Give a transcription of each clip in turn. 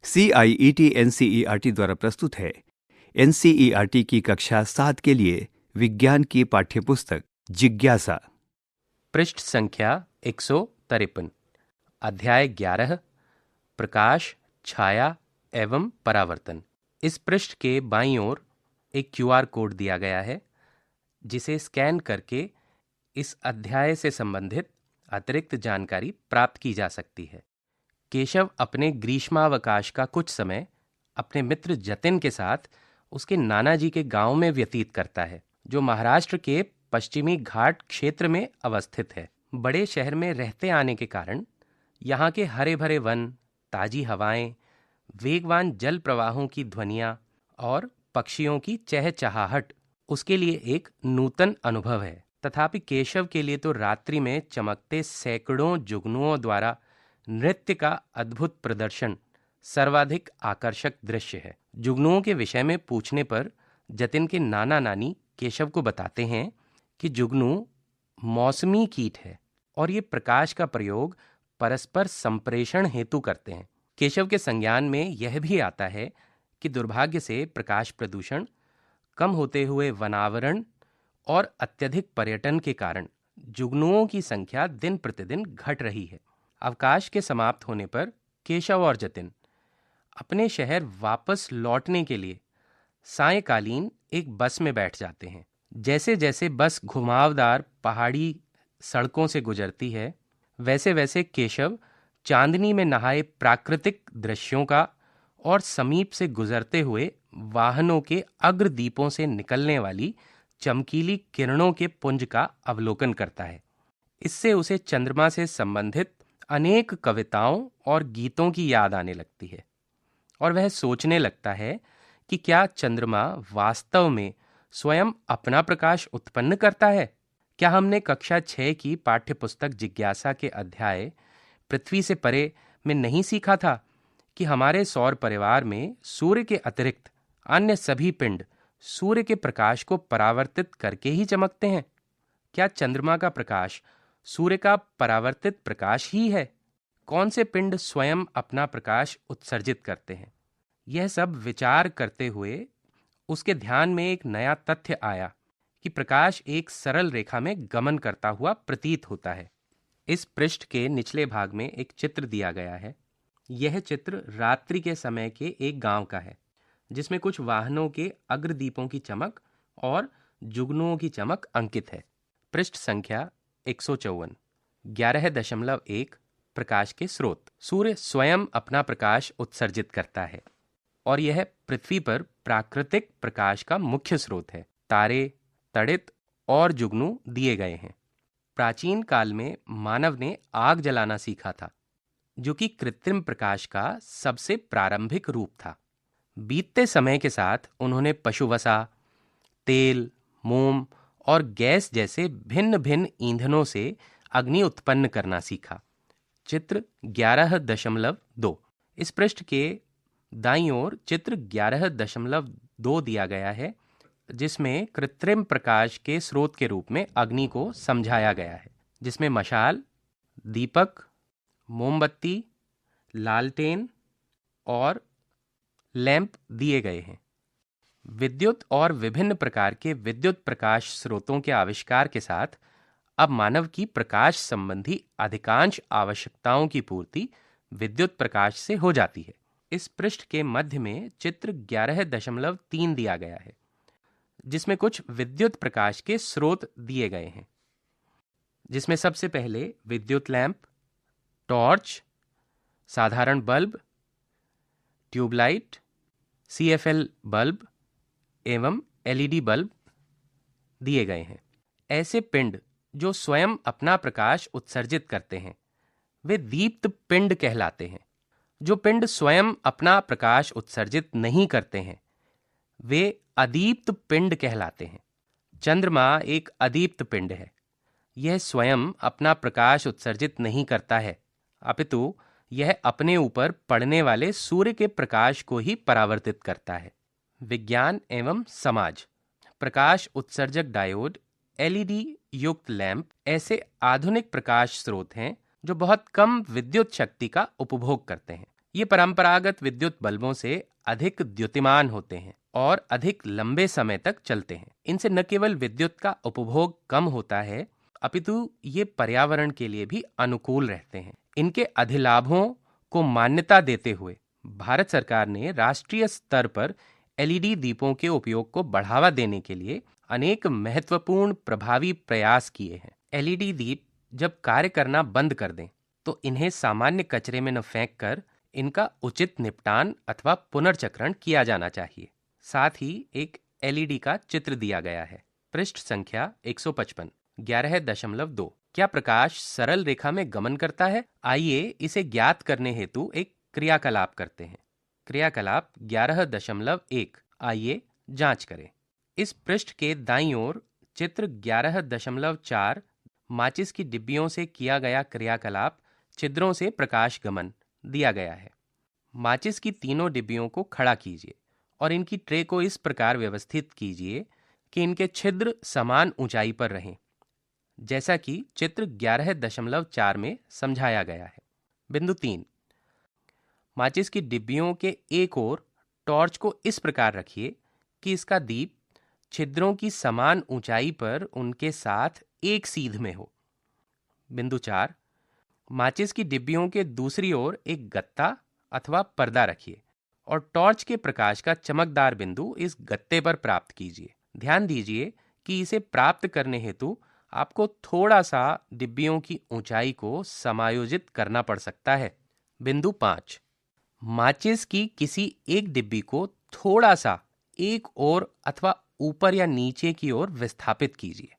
CIET NCERT द्वारा प्रस्तुत है। NCERT की कक्षा 7 के लिए विज्ञान की पाठ्यपुस्तक जिज्ञासा। पृष्ठ संख्या 153, अध्याय 11, प्रकाश, छाया एवं परावर्तन। इस पृष्ठ के बाईं ओर एक QR कोड दिया गया है, जिसे स्कैन करके इस अध्याय से संबंधित अतिरिक्त जानकारी प्राप्त की जा सकती है। केशव अपने ग्रीष्मावकाश का कुछ समय अपने मित्र जतिन के साथ उसके नाना जी के गांव में व्यतीत करता है, जो महाराष्ट्र के पश्चिमी घाट क्षेत्र में अवस्थित है। बड़े शहर में रहते आने के कारण यहाँ के हरे भरे वन, ताजी हवाएं, वेगवान जल प्रवाहों की ध्वनियाँ और पक्षियों की चहचहाहट उसके लिए एक नूतन अनुभव है। तथापि केशव के लिए तो रात्रि में चमकते सैकड़ों जुगनुओं द्वारा नृत्य का अद्भुत प्रदर्शन सर्वाधिक आकर्षक दृश्य है। जुगनुओं के विषय में पूछने पर जतिन के नाना नानी केशव को बताते हैं कि जुगनू मौसमी कीट है और ये प्रकाश का प्रयोग परस्पर संप्रेषण हेतु करते हैं। केशव के संज्ञान में यह भी आता है कि दुर्भाग्य से प्रकाश प्रदूषण, कम होते हुए वनावरण और अत्यधिक पर्यटन के कारण जुगनुओं की संख्या दिन प्रतिदिन घट रही है। अवकाश के समाप्त होने पर केशव और जतिन अपने शहर वापस लौटने के लिए सायंकालीन एक बस में बैठ जाते हैं। जैसे जैसे बस घुमावदार पहाड़ी सड़कों से गुजरती है, वैसे वैसे केशव चांदनी में नहाए प्राकृतिक दृश्यों का और समीप से गुजरते हुए वाहनों के अग्रदीपों से निकलने वाली चमकीली किरणों के पुंज का अवलोकन करता है। इससे उसे चंद्रमा से संबंधित अनेक कविताओं और गीतों की याद आने लगती है और वह सोचने लगता है कि क्या चंद्रमा वास्तव में स्वयं अपना प्रकाश उत्पन्न करता है? क्या हमने कक्षा 6 की पाठ्यपुस्तक जिज्ञासा के अध्याय पृथ्वी से परे में नहीं सीखा था कि हमारे सौर परिवार में सूर्य के अतिरिक्त अन्य सभी पिंड सूर्य के प्रकाश को परावर्तित करके ही चमकते हैं? क्या चंद्रमा का प्रकाश सूर्य का परावर्तित प्रकाश ही है? कौन से पिंड स्वयं अपना प्रकाश उत्सर्जित करते हैं? यह सब विचार करते हुए उसके ध्यान में एक नया तथ्य आया कि प्रकाश एक सरल रेखा में गमन करता हुआ प्रतीत होता है। इस पृष्ठ के निचले भाग में एक चित्र दिया गया है। यह चित्र रात्रि के समय के एक गांव का है, जिसमें कुछ वाहनों के अग्रदीपों की चमक और जुगनुओं की चमक अंकित है। पृष्ठ संख्या 154, 11.1 प्रकाश के स्रोत। सूर्य स्वयं अपना प्रकाश उत्सर्जित करता है और यह पृथ्वी पर प्राकृतिक प्रकाश का मुख्य स्रोत है। तारे, तड़ित और जुगनू दिए गए हैं। प्राचीन काल में मानव ने आग जलाना सीखा था, जो कि कृत्रिम प्रकाश का सबसे प्रारंभिक रूप था। बीतते समय के साथ उन्होंने पशुवसा, तेल, मोम और गैस जैसे भिन्न भिन्न ईंधनों से अग्नि उत्पन्न करना सीखा। चित्र 11.2। इस पृष्ठ के दाईं ओर चित्र 11.2 दिया गया है, जिसमें कृत्रिम प्रकाश के स्रोत के रूप में अग्नि को समझाया गया है, जिसमें मशाल, दीपक, मोमबत्ती, लालटेन और लैंप दिए गए हैं। विद्युत और विभिन्न प्रकार के विद्युत प्रकाश स्रोतों के आविष्कार के साथ अब मानव की प्रकाश संबंधी अधिकांश आवश्यकताओं की पूर्ति विद्युत प्रकाश से हो जाती है। इस पृष्ठ के मध्य में चित्र 11.3 दिया गया है, जिसमें कुछ विद्युत प्रकाश के स्रोत दिए गए हैं, जिसमें सबसे पहले विद्युत लैंप, टॉर्च, साधारण बल्ब, ट्यूबलाइट, CFL बल्ब एवं LED बल्ब दिए गए हैं। ऐसे पिंड जो स्वयं अपना प्रकाश उत्सर्जित करते हैं, वे दीप्त पिंड कहलाते हैं। जो पिंड स्वयं अपना प्रकाश उत्सर्जित नहीं करते हैं, वे अदीप्त पिंड कहलाते हैं। चंद्रमा एक अदीप्त पिंड है। यह स्वयं अपना प्रकाश उत्सर्जित नहीं करता है, अपितु यह अपने ऊपर पड़ने वाले सूर्य के प्रकाश को ही परावर्तित करता है। विज्ञान एवं समाज। प्रकाश उत्सर्जक डायोड, LED युक्त लैंप ऐसे आधुनिक प्रकाश स्रोत हैं जो बहुत कम विद्युत शक्ति का उपभोग करते हैं। ये परंपरागत विद्युत बल्बों से अधिक द्युतिमान होते हैं और अधिक लंबे समय तक चलते हैं। इनसे न केवल विद्युत का उपभोग कम होता है, अपितु ये पर्यावरण के लिए भी अनुकूल रहते हैं। इनके अधिलाभों को मान्यता देते हुए भारत सरकार ने राष्ट्रीय स्तर पर एलईडी दीपों के उपयोग को बढ़ावा देने के लिए अनेक महत्वपूर्ण प्रभावी प्रयास किए हैं। एलईडी दीप जब कार्य करना बंद कर दें तो इन्हें सामान्य कचरे में न फेंक कर इनका उचित निपटान अथवा पुनर्चक्रण किया जाना चाहिए। साथ ही एक एलईडी का चित्र दिया गया है। पृष्ठ संख्या 155, 11.2। क्या प्रकाश सरल रेखा में गमन करता है? आइए इसे ज्ञात करने हेतु एक क्रियाकलाप करते हैं। क्रियाकलाप 11.1। आइए जांच करें। इस पृष्ठ के दाईं ओर चित्र 11.4 माचिस की डिब्बियों से किया गया क्रियाकलाप छिद्रों से प्रकाश गमन दिया गया है। माचिस की तीनों डिब्बियों को खड़ा कीजिए और इनकी ट्रे को इस प्रकार व्यवस्थित कीजिए कि इनके छिद्र समान ऊंचाई पर रहें, जैसा कि चित्र 11.4 में समझाया गया है। बिंदु 3, माचिस की डिब्बियों के एक ओर टॉर्च को इस प्रकार रखिए कि इसका दीप छिद्रों की समान ऊंचाई पर उनके साथ एक सीध में हो। बिंदु 4, माचिस की डिब्बियों के दूसरी ओर एक गत्ता अथवा पर्दा रखिए और टॉर्च के प्रकाश का चमकदार बिंदु इस गत्ते पर प्राप्त कीजिए। ध्यान दीजिए कि इसे प्राप्त करने हेतु आपको थोड़ा सा डिब्बियों की ऊंचाई को समायोजित करना पड़ सकता है। बिंदु 5, माचिस की किसी एक डिब्बी को थोड़ा सा एक ओर अथवा ऊपर या नीचे की ओर विस्थापित कीजिए।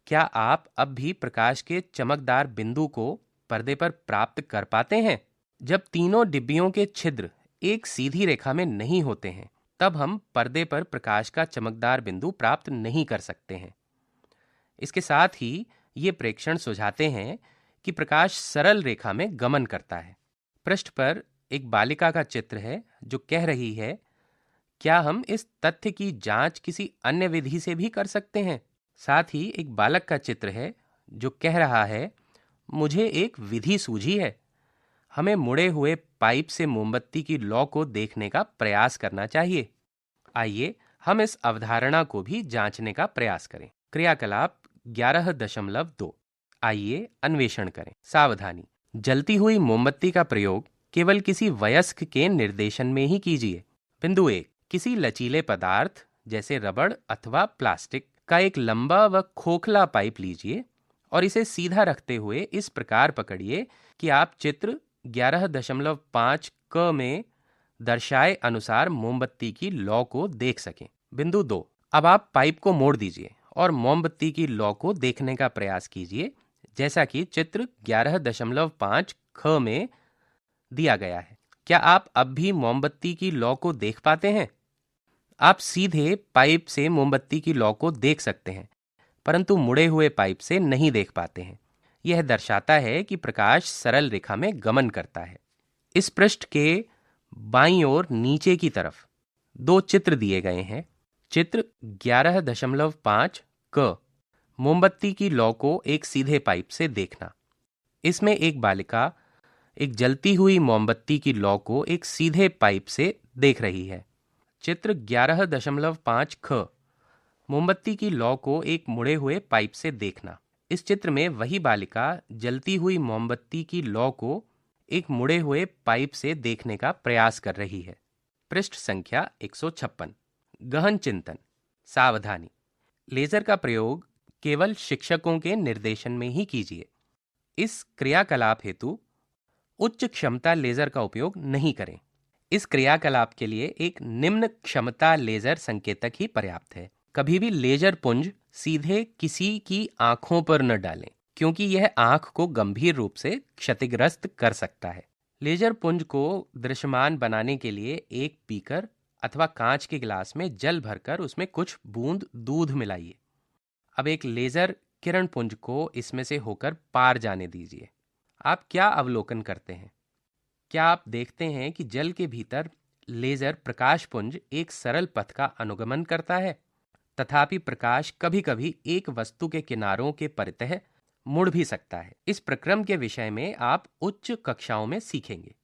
क्या आप अब भी प्रकाश के चमकदार बिंदु को पर्दे पर प्राप्त कर पाते हैं? जब तीनों डिब्बियों के छिद्र एक सीधी रेखा में नहीं होते हैं, तब हम पर्दे पर प्रकाश का चमकदार बिंदु प्राप्त नहीं कर सकते हैं। इसके साथ ही ये प्रेक्षण सुझाते हैं कि प्रकाश सरल रेखा में गमन करता है। पृष्ठ पर एक बालिका का चित्र है जो कह रही है, क्या हम इस तथ्य की जांच किसी अन्य विधि से भी कर सकते हैं? साथ ही एक बालक का चित्र है जो कह रहा है, मुझे एक विधि सूझी है। हमें मुड़े हुए पाइप से मोमबत्ती की लौ को देखने का प्रयास करना चाहिए। आइए हम इस अवधारणा को भी जांचने का प्रयास करें। क्रियाकलाप 11.2। आइए अन्वेषण करें। सावधानी, जलती हुई मोमबत्ती का प्रयोग केवल किसी वयस्क के निर्देशन में ही कीजिए। बिंदु 1, किसी लचीले पदार्थ जैसे रबड़ अथवा प्लास्टिक का एक लंबा व खोखला पाइप लीजिए और इसे सीधा रखते हुए इस प्रकार पकड़िए कि आप चित्र 11.5 क में दर्शाए अनुसार मोमबत्ती की लौ को देख सकें। बिंदु 2, अब आप पाइप को मोड़ दीजिए और मोमबत्ती की लौ को देखने का प्रयास कीजिए, जैसा कि चित्र 11.5 ख में दिया गया है। क्या आप अब भी मोमबत्ती की लौ को देख पाते हैं? आप सीधे पाइप से मोमबत्ती की लौ को देख सकते हैं, परंतु मुड़े हुए पाइप से नहीं देख पाते हैं। यह दर्शाता है कि प्रकाश सरल रेखा में गमन करता है। इस पृष्ठ के बाईं ओर नीचे की तरफ 2 चित्र दिए गए हैं। चित्र 11.5 क, मोमबत्ती की लौ को एक सीधे पाइप से देखना। इसमें एक बालिका एक जलती हुई मोमबत्ती की लौ को एक सीधे पाइप से देख रही है। चित्र 11.5 ख, मोमबत्ती की लौ को एक मुड़े हुए पाइप से देखना। इस चित्र में वही बालिका जलती हुई मोमबत्ती की लौ को एक मुड़े हुए पाइप से देखने का प्रयास कर रही है। पृष्ठ संख्या 156। गहन चिंतन। सावधानी, लेजर का प्रयोग केवल शिक्षकों के निर्देशन में ही कीजिए। इस क्रियाकलाप हेतु उच्च क्षमता लेजर का उपयोग नहीं करें। इस क्रियाकलाप के लिए एक निम्न क्षमता लेजर संकेतक ही पर्याप्त है। कभी भी लेजर पुंज सीधे किसी की आंखों पर न डालें, क्योंकि यह आंख को गंभीर रूप से क्षतिग्रस्त कर सकता है। लेजर पुंज को दृश्यमान बनाने के लिए एक बीकर अथवा कांच के गिलास में जल भरकर उसमें कुछ बूंद दूध मिलाइए। अब एक लेजर किरण पुंज को इसमें से होकर पार जाने दीजिए। आप क्या अवलोकन करते हैं? क्या आप देखते हैं कि जल के भीतर लेजर प्रकाश पुंज एक सरल पथ का अनुगमन करता है? तथापि प्रकाश कभी-कभी एक वस्तु के किनारों के परितः मुड़ भी सकता है। इस प्रक्रम के विषय में आप उच्च कक्षाओं में सीखेंगे।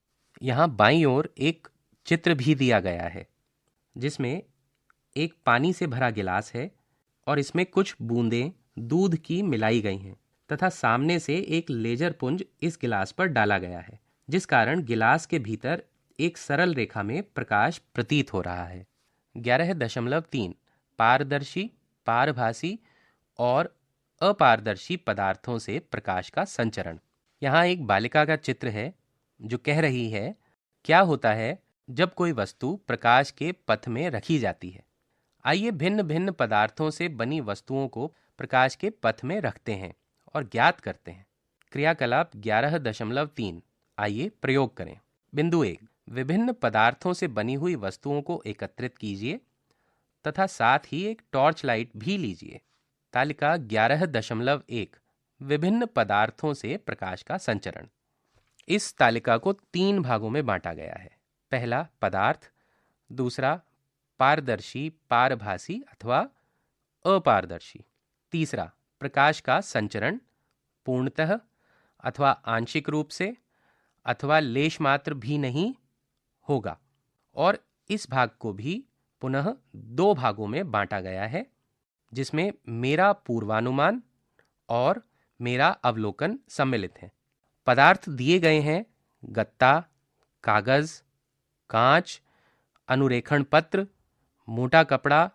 यहाँ बाईं ओर एक चित्र भी दिया गया है जिसमें एक पानी से भरा गिलास है और इसमें कुछ बूंदें दूध की मिलाई गई हैं तथा सामने से एक लेजर पुंज इस गिलास पर डाला गया है, जिस कारण गिलास के भीतर एक सरल रेखा में प्रकाश प्रतीत हो रहा है। 11.3 पारदर्शी, पारभासी और अपारदर्शी पदार्थों से प्रकाश का संचरण। यहाँ एक बालिका का चित्र है जो कह रही है क्या होता है जब कोई वस्तु प्रकाश के पथ में रखी जाती है। आइए भिन्न भिन्न पदार्थों से बनी वस्तुओं को प्रकाश के पथ में रखते हैं और ज्ञात करते हैं। क्रियाकलाप 11.3। आइए प्रयोग करें। बिंदु 1, विभिन्न पदार्थों से बनी हुई वस्तुओं को एकत्रित कीजिए तथा साथ ही एक टॉर्च लाइट भी लीजिए। तालिका 11.1 विभिन्न पदार्थों से प्रकाश का संचरण। इस तालिका को 3 भागों में बांटा गया है। पहला पदार्थ, दूसरा पारदर्शी, पारभासी अथवा अपारदर्शी, तीसरा प्रकाश का संचरण पूर्णतः अथवा आंशिक रूप से अथवा लेश मात्र भी नहीं होगा। और इस भाग को भी पुनः 2 भागों में बांटा गया है जिसमें मेरा पूर्वानुमान और मेरा अवलोकन सम्मिलित है। पदार्थ दिए गए हैं गत्ता, कागज, कांच, अनुरेखण पत्र, मोटा कपड़ा,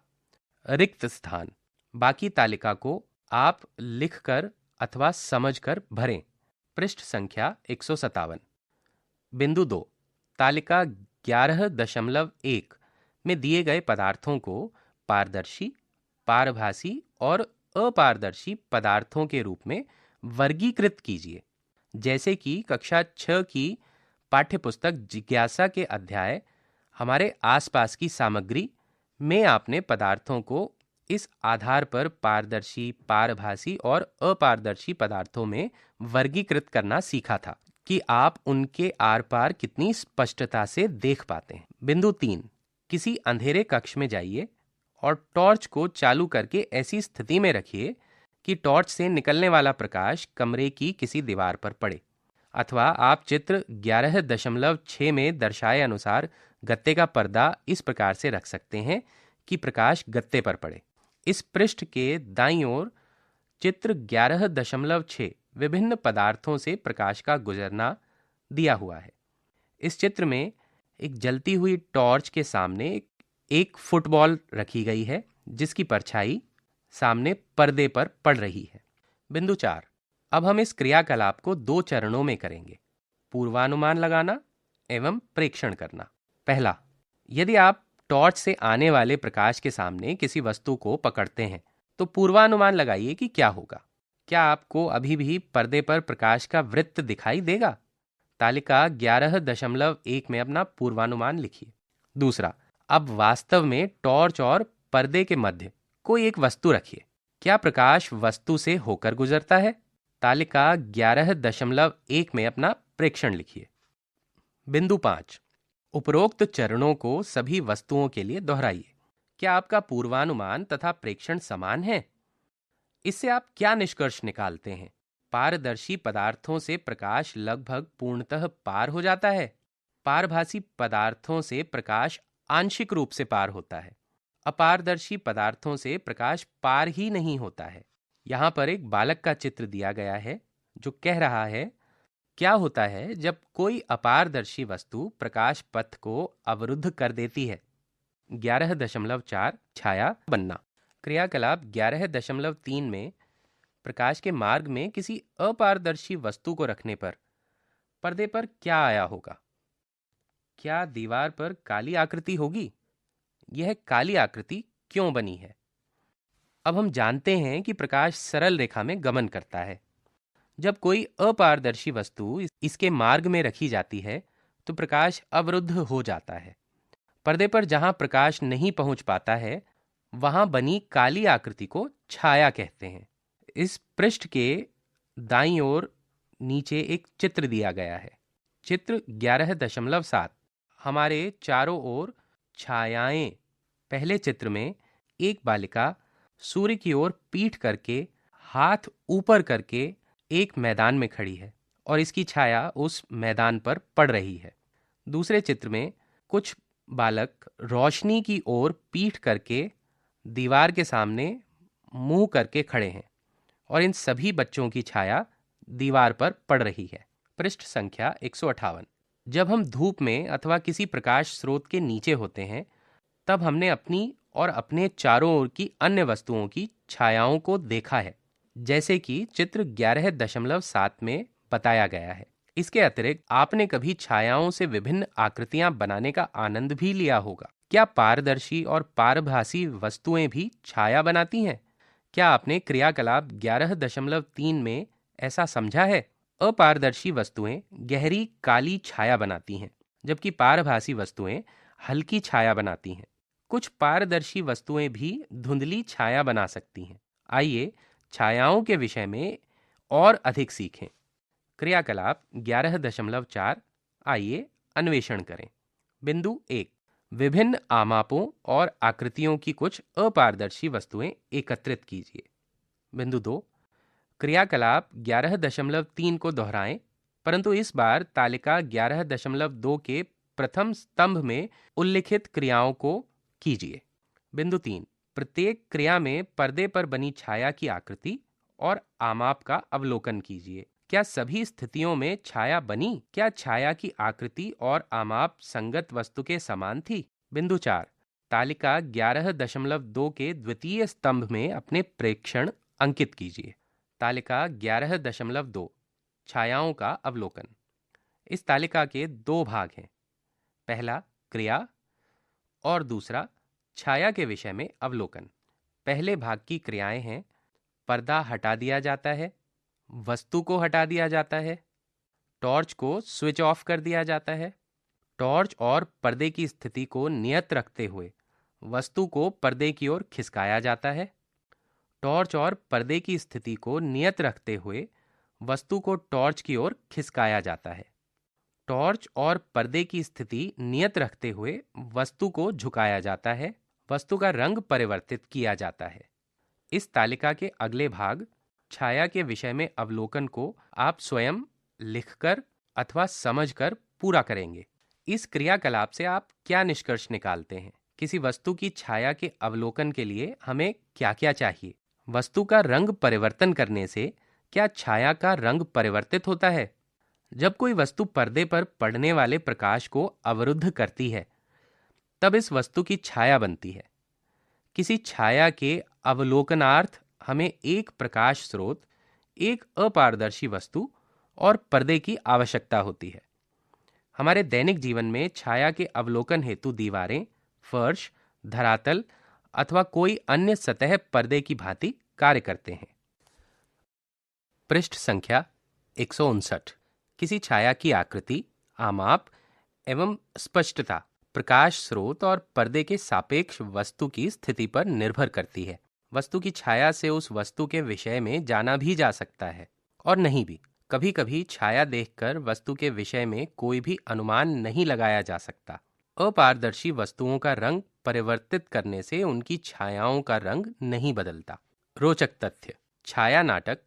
रिक्त स्थान। बाकी तालिका को आप लिखकर अथवा समझकर भरें। पृष्ठ संख्या 157। बिंदु 2, तालिका 11.1 में दिए गए पदार्थों को पारदर्शी, पारभासी और अपारदर्शी पदार्थों के रूप में वर्गीकृत कीजिए, जैसे कि कक्षा 6 की पाठ्यपुस्तक जिज्ञासा के अध्याय हमारे आसपास की सामग्री में आपने पदार्थों को इस आधार पर पारदर्शी, पारभासी और अपारदर्शी पदार्थों में वर्गीकृत करना सीखा था कि आप उनके आर पार कितनी स्पष्टता से देख पाते हैं। बिंदु 3, किसी अंधेरे कक्ष में जाइए और टॉर्च को चालू करके ऐसी स्थिति में रखिए कि टॉर्च से निकलने वाला प्रकाश कमरे की किसी दीवार पर पड़े, अथवा आप चित्र 11.6 में दर्शाए अनुसार गत्ते का पर्दा इस प्रकार से रख सकते हैं कि प्रकाश गत्ते पर पड़े। इस पृष्ठ के दाईं ओर चित्र 11.6 विभिन्न पदार्थों से प्रकाश का गुजरना दिया हुआ है। इस चित्र में एक जलती हुई टॉर्च के सामने एक फुटबॉल रखी गई है जिसकी परछाई सामने पर्दे पर पड़ रही है। बिंदु 4, अब हम इस क्रियाकलाप को 2 चरणों में करेंगे, पूर्वानुमान लगाना एवं प्रेक्षण करना। पहला, यदि आप टॉर्च से आने वाले प्रकाश के सामने किसी वस्तु को पकड़ते हैं तो पूर्वानुमान लगाइए कि क्या होगा। क्या आपको अभी भी पर्दे पर प्रकाश का वृत्त दिखाई देगा? तालिका 11.1 में अपना पूर्वानुमान लिखिए। दूसरा, अब वास्तव में टॉर्च और पर्दे के मध्य कोई एक वस्तु रखिए। क्या प्रकाश वस्तु से होकर गुजरता है? तालिका 11.1 में अपना प्रेक्षण लिखिए। बिंदु 5, उपरोक्त चरणों को सभी वस्तुओं के लिए दोहराइए। क्या आपका पूर्वानुमान तथा प्रेक्षण समान है? इससे आप क्या निष्कर्ष निकालते हैं? पारदर्शी पदार्थों से प्रकाश लगभग पूर्णतः पार हो जाता है। पारभासी पदार्थों से प्रकाश आंशिक रूप से पार होता है। अपारदर्शी पदार्थों से प्रकाश पार ही नहीं होता है। यहाँ पर एक बालक का चित्र दिया गया है जो कह रहा है क्या होता है जब कोई अपारदर्शी वस्तु प्रकाश पथ को अवरुद्ध कर देती है। 11.4 छाया बनना। क्रियाकलाप 11.3 में प्रकाश के मार्ग में किसी अपारदर्शी वस्तु को रखने पर पर्दे पर क्या आया होगा? क्या दीवार पर काली आकृति होगी? यह काली आकृति क्यों बनी है? अब हम जानते हैं कि प्रकाश सरल रेखा में गमन करता है। जब कोई अपारदर्शी वस्तु इसके मार्ग में रखी जाती है तो प्रकाश अवरुद्ध हो जाता है। पर्दे पर जहां प्रकाश नहीं पहुंच पाता है वहां बनी काली आकृति को छाया कहते हैं। इस पृष्ठ के दाईं ओर नीचे एक चित्र दिया गया है। चित्र 11.7 हमारे चारों ओर छायाएं। पहले चित्र में एक बालिका सूर्य की ओर पीठ करके हाथ ऊपर करके एक मैदान में खड़ी है और इसकी छाया उस मैदान पर पड़ रही है। दूसरे चित्र में कुछ बालक रोशनी की ओर पीठ करके दीवार के सामने मुंह करके खड़े हैं और इन सभी बच्चों की छाया दीवार पर पड़ रही है। पृष्ठ संख्या 158। जब हम धूप में अथवा किसी प्रकाश स्रोत के नीचे होते हैं तब हमने अपनी और अपने चारों ओर की अन्य वस्तुओं की छायाओं को देखा है, जैसे कि चित्र 11.7 में बताया गया है। इसके अतिरिक्त आपने कभी छायाओं से विभिन्न आकृतियां बनाने का आनंद भी लिया होगा। क्या पारदर्शी और पारभासी वस्तुएं भी छाया बनाती हैं? क्या आपने क्रियाकलाप 11.3 में ऐसा समझा है? अपारदर्शी वस्तुएं गहरी काली छाया बनाती हैं, जबकि पारभासी वस्तुएं हल्की छाया बनाती हैं। कुछ पारदर्शी वस्तुएं भी धुंधली छाया बना सकती हैं। आइए छायाओं के विषय में और अधिक सीखें। क्रियाकलाप 11.4 आइए अन्वेषण करें। बिंदु 1, विभिन्न आमापों और आकृतियों की कुछ अपारदर्शी वस्तुएं एकत्रित कीजिए। बिंदु 2, क्रियाकलाप 11.3 को दोहराएं, परंतु इस बार तालिका 11.2 के प्रथम स्तंभ में उल्लिखित क्रियाओं को कीजिए। बिंदु 3, प्रत्येक क्रिया में पर्दे पर बनी छाया की आकृति और आमाप का अवलोकन कीजिए। क्या सभी स्थितियों में छाया बनी? क्या छाया की आकृति और आमाप संगत वस्तु के समान थी? बिंदु 4, तालिका 11.2 के द्वितीय स्तंभ में अपने प्रेक्षण अंकित कीजिए। तालिका 11.2 छायाओं का अवलोकन। इस तालिका के 2 भाग हैं, पहला क्रिया और दूसरा छाया के विषय में अवलोकन। पहले भाग की क्रियाएं हैं: पर्दा हटा दिया जाता है, वस्तु को हटा दिया जाता है, टॉर्च को स्विच ऑफ कर दिया जाता है, टॉर्च और पर्दे की स्थिति को नियत रखते हुए वस्तु को पर्दे की ओर खिसकाया जाता है, टॉर्च और पर्दे की स्थिति को नियत रखते हुए वस्तु को टॉर्च की ओर खिसकाया जाता है, टॉर्च और पर्दे की स्थिति नियत रखते हुए वस्तु को झुकाया जाता है, वस्तु का रंग परिवर्तित किया जाता है। इस तालिका के अगले भाग छाया के विषय में अवलोकन को आप स्वयं लिखकर अथवा समझकर पूरा करेंगे। इस क्रियाकलाप से आप क्या निष्कर्ष निकालते हैं? किसी वस्तु की छाया के अवलोकन के लिए हमें क्या क्या चाहिए? वस्तु का रंग परिवर्तन करने से क्या छाया का रंग परिवर्तित होता है? जब कोई वस्तु पर्दे पर पड़ने वाले प्रकाश को अवरुद्ध करती है तब इस वस्तु की छाया बनती है। किसी छाया के अवलोकनार्थ हमें एक प्रकाश स्रोत, एक अपारदर्शी वस्तु और पर्दे की आवश्यकता होती है। हमारे दैनिक जीवन में छाया के अवलोकन हेतु दीवारें, फर्श, धरातल अथवा कोई अन्य सतह पर्दे की भांति कार्य करते हैं। पृष्ठ संख्या 159। किसी छाया की आकृति, आमाप एवं स्पष्टता प्रकाश स्रोत और पर्दे के सापेक्ष वस्तु की स्थिति पर निर्भर करती है। वस्तु की छाया से उस वस्तु के विषय में जाना भी जा सकता है और नहीं भी। कभी कभी छाया देखकर वस्तु के विषय में कोई भी अनुमान नहीं लगाया जा सकता। अपारदर्शी वस्तुओं का रंग परिवर्तित करने से उनकी छायाओं का रंग नहीं बदलता। रोचक तथ्य: छाया नाटक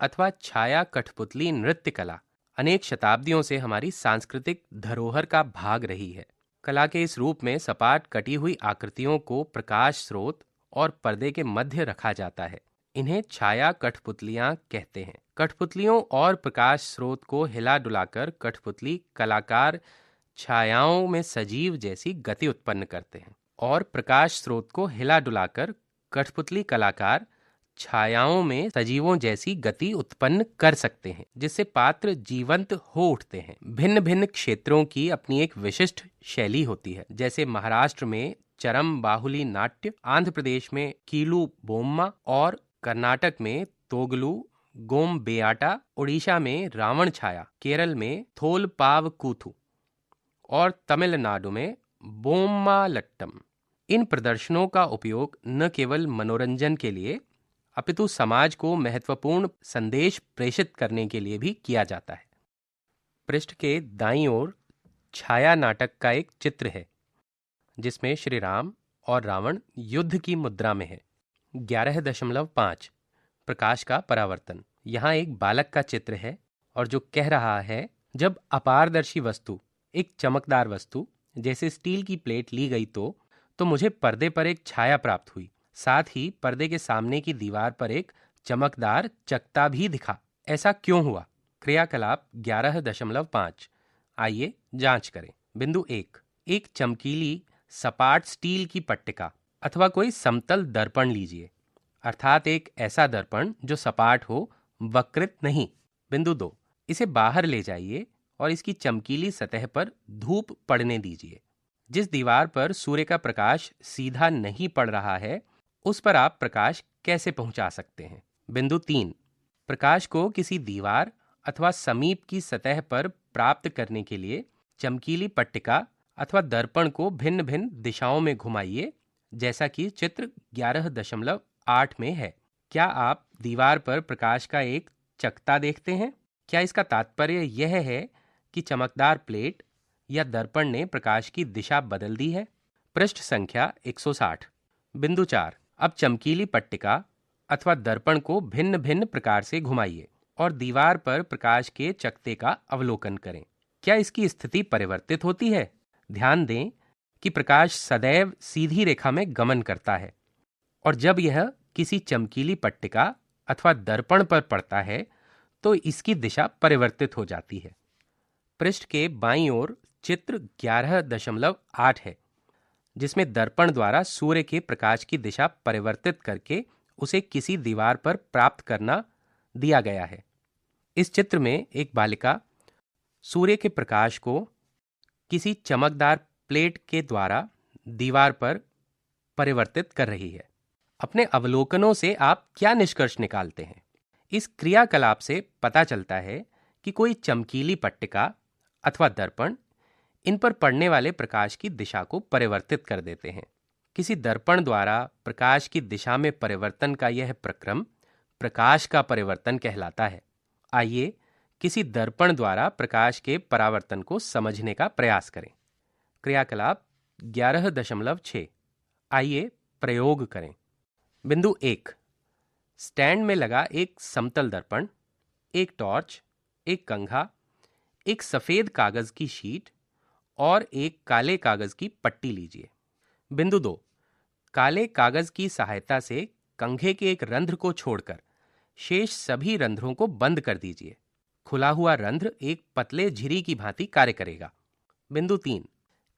अथवा छाया कठपुतली नृत्य कला अनेक शताब्दियों से हमारी सांस्कृतिक धरोहर का भाग रही है। कला के इस रूप में सपाट कटी हुई आकृतियों को प्रकाश स्रोत और पर्दे के मध्य रखा जाता है। इन्हें छाया कठपुतलियां कहते हैं। कठपुतलियों और प्रकाश स्रोत को हिला डुलाकर कठपुतली कलाकार छायाओं में सजीव जैसी गति उत्पन्न करते हैं और प्रकाश स्रोत को हिला डुलाकर कठपुतली कलाकार छायाओं में सजीवों जैसी गति उत्पन्न कर सकते हैं, जिससे पात्र जीवंत हो उठते हैं। भिन्न भिन्न क्षेत्रों की अपनी एक विशिष्ट शैली होती है, जैसे महाराष्ट्र में चरम बाहुली नाट्य, आंध्र प्रदेश में कीलू बोम्मा और कर्नाटक में तोगलू गोम बेआटा, उड़ीसा में रावण छाया, केरल में थोल पाव कूथू और तमिलनाडु में बोम्मा लट्टम। इन प्रदर्शनों का उपयोग न केवल मनोरंजन के लिए अपितु समाज को महत्वपूर्ण संदेश प्रेषित करने के लिए भी किया जाता है। पृष्ठ के दाईं ओर छाया नाटक का एक चित्र है जिसमें श्री राम और रावण युद्ध की मुद्रा में है। 11.5 प्रकाश का परावर्तन। यहाँ एक बालक का चित्र है और जो कह रहा है, जब अपारदर्शी वस्तु एक चमकदार वस्तु जैसे स्टील की प्लेट ली गई तो मुझे पर्दे पर एक छाया प्राप्त हुई। साथ ही पर्दे के सामने की दीवार पर एक चमकदार चकत्ता भी दिखा। ऐसा क्यों हुआ? क्रियाकलाप 11.5। आइए जांच करें। बिंदु 1, एक चमकीली सपाट स्टील की पट्टिका अथवा कोई समतल दर्पण लीजिए, अर्थात एक ऐसा दर्पण जो सपाट हो, वक्रित नहीं। बिंदु 2, इसे बाहर ले जाइए और इसकी चमकीली सतह पर धूप पड़ने दीजिए। जिस दीवार पर सूर्य का प्रकाश सीधा नहीं पड़ रहा है, उस पर आप प्रकाश कैसे पहुंचा सकते हैं? बिंदु 3, प्रकाश को किसी दीवार अथवा समीप की सतह पर प्राप्त करने के लिए चमकीली पट्टिका अथवा दर्पण को भिन्न भिन्न दिशाओं में घुमाइए, जैसा कि चित्र 11.8 में है। क्या आप दीवार पर प्रकाश का एक चकत्ता देखते हैं? क्या इसका तात्पर्य यह है कि चमकदार प्लेट या दर्पण ने प्रकाश की दिशा बदल दी है? पृष्ठ संख्या 160। बिंदु 4, अब चमकीली पट्टिका अथवा दर्पण को भिन्न भिन्न प्रकार से घुमाइए और दीवार पर प्रकाश के चकत्ते का अवलोकन करें। क्या इसकी स्थिति परिवर्तित होती है? ध्यान दें कि प्रकाश सदैव सीधी रेखा में गमन करता है और जब यह किसी चमकीली पट्टिका अथवा दर्पण पर पड़ता है तो इसकी दिशा परिवर्तित हो जाती है। पृष्ठ के बाईं ओर चित्र 11.8 है, जिसमें दर्पण द्वारा सूर्य के प्रकाश की दिशा परिवर्तित करके उसे किसी दीवार पर प्राप्त करना दिया गया है। इस चित्र में एक बालिका सूर्य के प्रकाश को किसी चमकदार प्लेट के द्वारा दीवार पर परिवर्तित कर रही है। अपने अवलोकनों से आप क्या निष्कर्ष निकालते हैं? इस क्रियाकलाप से पता चलता है कि कोई चमकीली पट्टिका अथवा दर्पण इन पर पड़ने वाले प्रकाश की दिशा को परिवर्तित कर देते हैं। किसी दर्पण द्वारा प्रकाश की दिशा में परिवर्तन का यह प्रक्रम प्रकाश का परिवर्तन कहलाता है। आइए किसी दर्पण द्वारा प्रकाश के परावर्तन को समझने का प्रयास करें। क्रियाकलाप 11.6। आइए प्रयोग करें। बिंदु 1, स्टैंड में लगा एक समतल दर्पण, एक टॉर्च, एक कंघा, एक सफेद कागज की शीट और एक काले कागज की पट्टी लीजिए। बिंदु 2, काले कागज की सहायता से कंघे के एक रंध्र को छोड़कर शेष सभी रंध्रों को बंद कर दीजिए। खुला हुआ रंध्र एक पतले झिरी की भांति कार्य करेगा। बिंदु 3,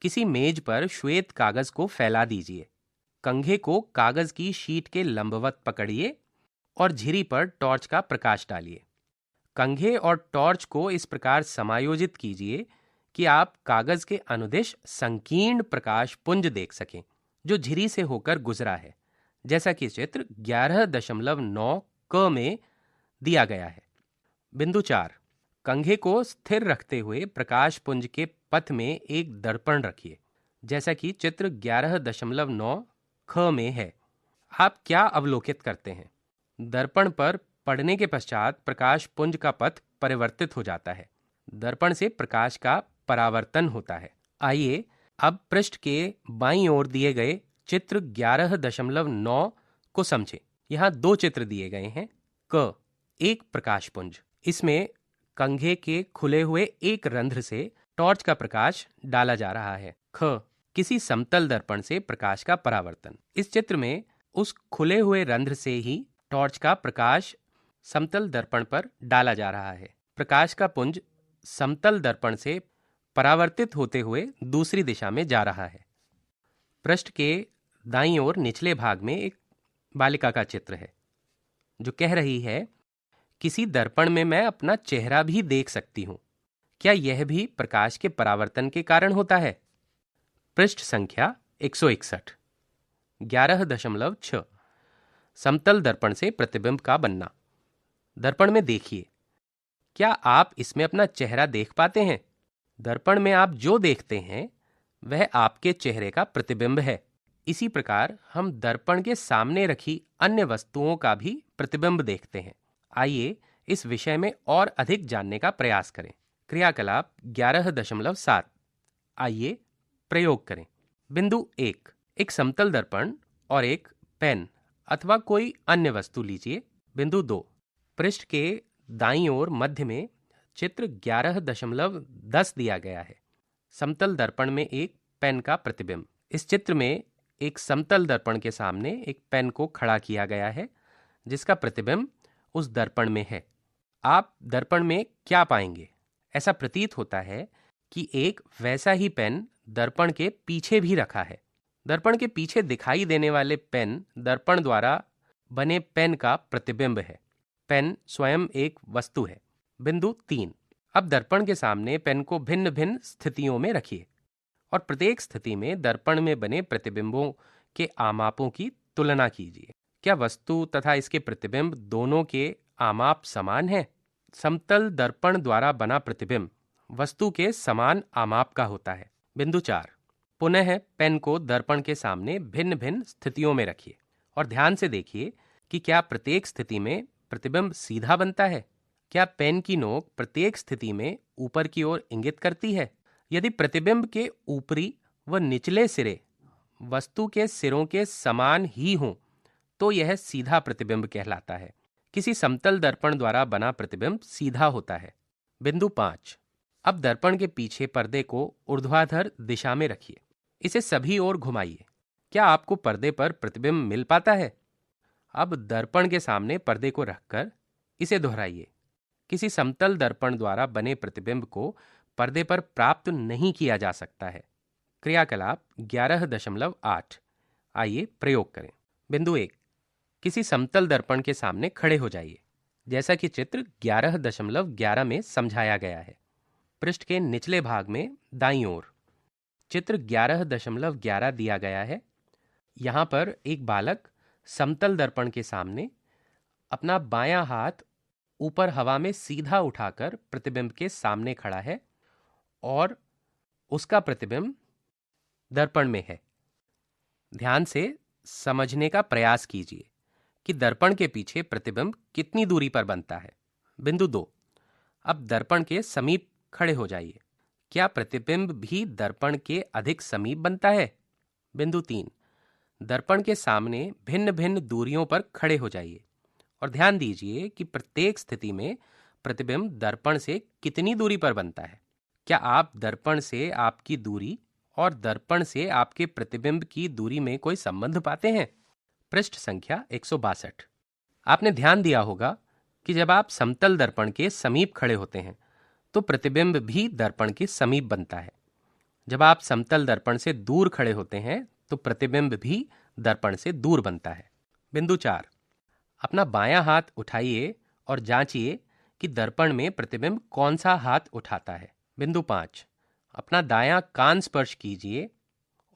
किसी मेज पर श्वेत कागज को फैला दीजिए। कंघे को कागज की शीट के लंबवत पकड़िए और झिरी पर टॉर्च का प्रकाश डालिए। कंघे और टॉर्च को इस प्रकार समायोजित कीजिए कि आप कागज के अनुदिश संकीर्ण प्रकाश पुंज देख सकें जो झिरी से होकर गुजरा है, जैसा कि चित्र 11.9 क में दिया गया है। बिंदु 4, कंघे को स्थिर रखते हुए प्रकाश पुंज के पथ में एक दर्पण रखिए, जैसा कि चित्र 11.9 ख में है। आप क्या अवलोकित करते हैं? दर्पण पर पड़ने के पश्चात प्रकाश पुंज का पथ परिवर्तित हो जाता है। दर्पण से प्रकाश का परावर्तन होता है। आइए अब पृष्ठ के बाईं ओर दिए गए चित्र 11.9 को समझें। यहाँ 2 चित्र दिए गए हैं। क, एक प्रकाश पुंज। इसमें कंघे के खुले हुए एक रंध्र से टॉर्च का प्रकाश डाला जा रहा है। ख, किसी समतल दर्पण से प्रकाश का परावर्तन। इस चित्र में उस खुले हुए रंध्र से ही टॉर्च का प्रकाश समतल दर्पण पर डाला जा रहा है। प्रकाश का पुंज समतल दर्पण से परावर्तित होते हुए दूसरी दिशा में जा रहा है। पृष्ठ के दाईं ओर निचले भाग में एक बालिका का चित्र है जो कह रही है, किसी दर्पण में मैं अपना चेहरा भी देख सकती हूँ। क्या यह भी प्रकाश के परावर्तन के कारण होता है? पृष्ठ संख्या 161। 11.6 समतल दर्पण से प्रतिबिंब का बनना। दर्पण में देखिए, क्या आप इसमें अपना चेहरा देख पाते हैं? दर्पण में आप जो देखते हैं वह आपके चेहरे का प्रतिबिंब है। इसी प्रकार हम दर्पण के सामने रखी अन्य वस्तुओं का भी प्रतिबिंब देखते हैं। आइए इस विषय में और अधिक जानने का प्रयास करें। क्रियाकलाप 11.7। आइए प्रयोग करें। बिंदु 1, एक समतल दर्पण और एक पेन अथवा कोई अन्य वस्तु लीजिए। बिंदु 2, पृष्ठ के दाईं ओर मध्य में चित्र 11.10 दिया गया है। समतल दर्पण में एक पेन का प्रतिबिंब। इस चित्र में एक समतल दर्पण के सामने एक पेन को खड़ा किया गया है जिसका प्रतिबिंब उस दर्पण में है। आप दर्पण में क्या पाएंगे? ऐसा प्रतीत होता है कि एक वैसा ही पेन दर्पण के पीछे भी रखा है। दर्पण के पीछे दिखाई देने वाले पेन दर्पण द्वारा बने पेन का प्रतिबिंब है। पेन स्वयं एक वस्तु है। बिंदु 3, अब दर्पण के सामने पेन को भिन्न भिन्न स्थितियों में रखिए और प्रत्येक स्थिति में दर्पण में बने प्रतिबिंबों के आमापों की तुलना कीजिए। क्या वस्तु तथा इसके प्रतिबिंब दोनों के आमाप समान हैं? समतल दर्पण द्वारा बना प्रतिबिंब वस्तु के समान आमाप का होता है। बिंदु 4, पुनः पेन को दर्पण के सामने भिन्न भिन्न स्थितियों में रखिए और ध्यान से देखिए कि क्या प्रत्येक स्थिति में प्रतिबिंब सीधा बनता है। क्या पेन की नोक प्रत्येक स्थिति में ऊपर की ओर इंगित करती है? यदि प्रतिबिंब के ऊपरी व निचले सिरे वस्तु के सिरों के समान ही हों तो यह सीधा प्रतिबिंब कहलाता है। किसी समतल दर्पण द्वारा बना प्रतिबिंब सीधा होता है। बिंदु 5, अब दर्पण के पीछे पर्दे को ऊर्ध्वाधर दिशा में रखिए। इसे सभी ओर घुमाइए। क्या आपको पर्दे पर प्रतिबिंब मिल पाता है? अब दर्पण के सामने पर्दे को रखकर इसे दोहराइए। किसी समतल दर्पण द्वारा बने प्रतिबिंब को पर्दे पर प्राप्त नहीं किया जा सकता है। क्रियाकलाप 11.8। आइए प्रयोग करें। बिंदु 1, किसी समतल दर्पण के सामने खड़े हो जाइए जैसा कि चित्र 11.11 में समझाया गया है। पृष्ठ के निचले भाग में दाईं ओर चित्र 11.11 दिया गया है। यहाँ पर एक बालक समतल दर्पण के सामने अपना बायां हाथ ऊपर हवा में सीधा उठाकर प्रतिबिंब के सामने खड़ा है और उसका प्रतिबिंब दर्पण में है। ध्यान से समझने का प्रयास कीजिए कि दर्पण के पीछे प्रतिबिंब कितनी दूरी पर बनता है। बिंदु 2, अब दर्पण के समीप खड़े हो जाइए। क्या प्रतिबिंब भी दर्पण के अधिक समीप बनता है? बिंदु 3, दर्पण के सामने भिन्न भिन्न दूरियों पर खड़े हो जाइए और ध्यान दीजिए कि प्रत्येक स्थिति में प्रतिबिंब दर्पण से कितनी दूरी पर बनता है। क्या आप दर्पण से आपकी दूरी और दर्पण से आपके प्रतिबिंब की दूरी में कोई संबंध पाते हैं? पृष्ठ संख्या 162। आपने ध्यान दिया होगा कि जब आप समतल दर्पण के समीप खड़े होते हैं तो प्रतिबिंब भी दर्पण के समीप बनता है। जब आप समतल दर्पण से दूर खड़े होते हैं तो प्रतिबिंब भी दर्पण से दूर बनता है। बिंदु 4, अपना बायां हाथ उठाइए और जांचिए कि दर्पण में प्रतिबिंब कौन सा हाथ उठाता है। बिंदु 5, अपना दायां कान स्पर्श कीजिए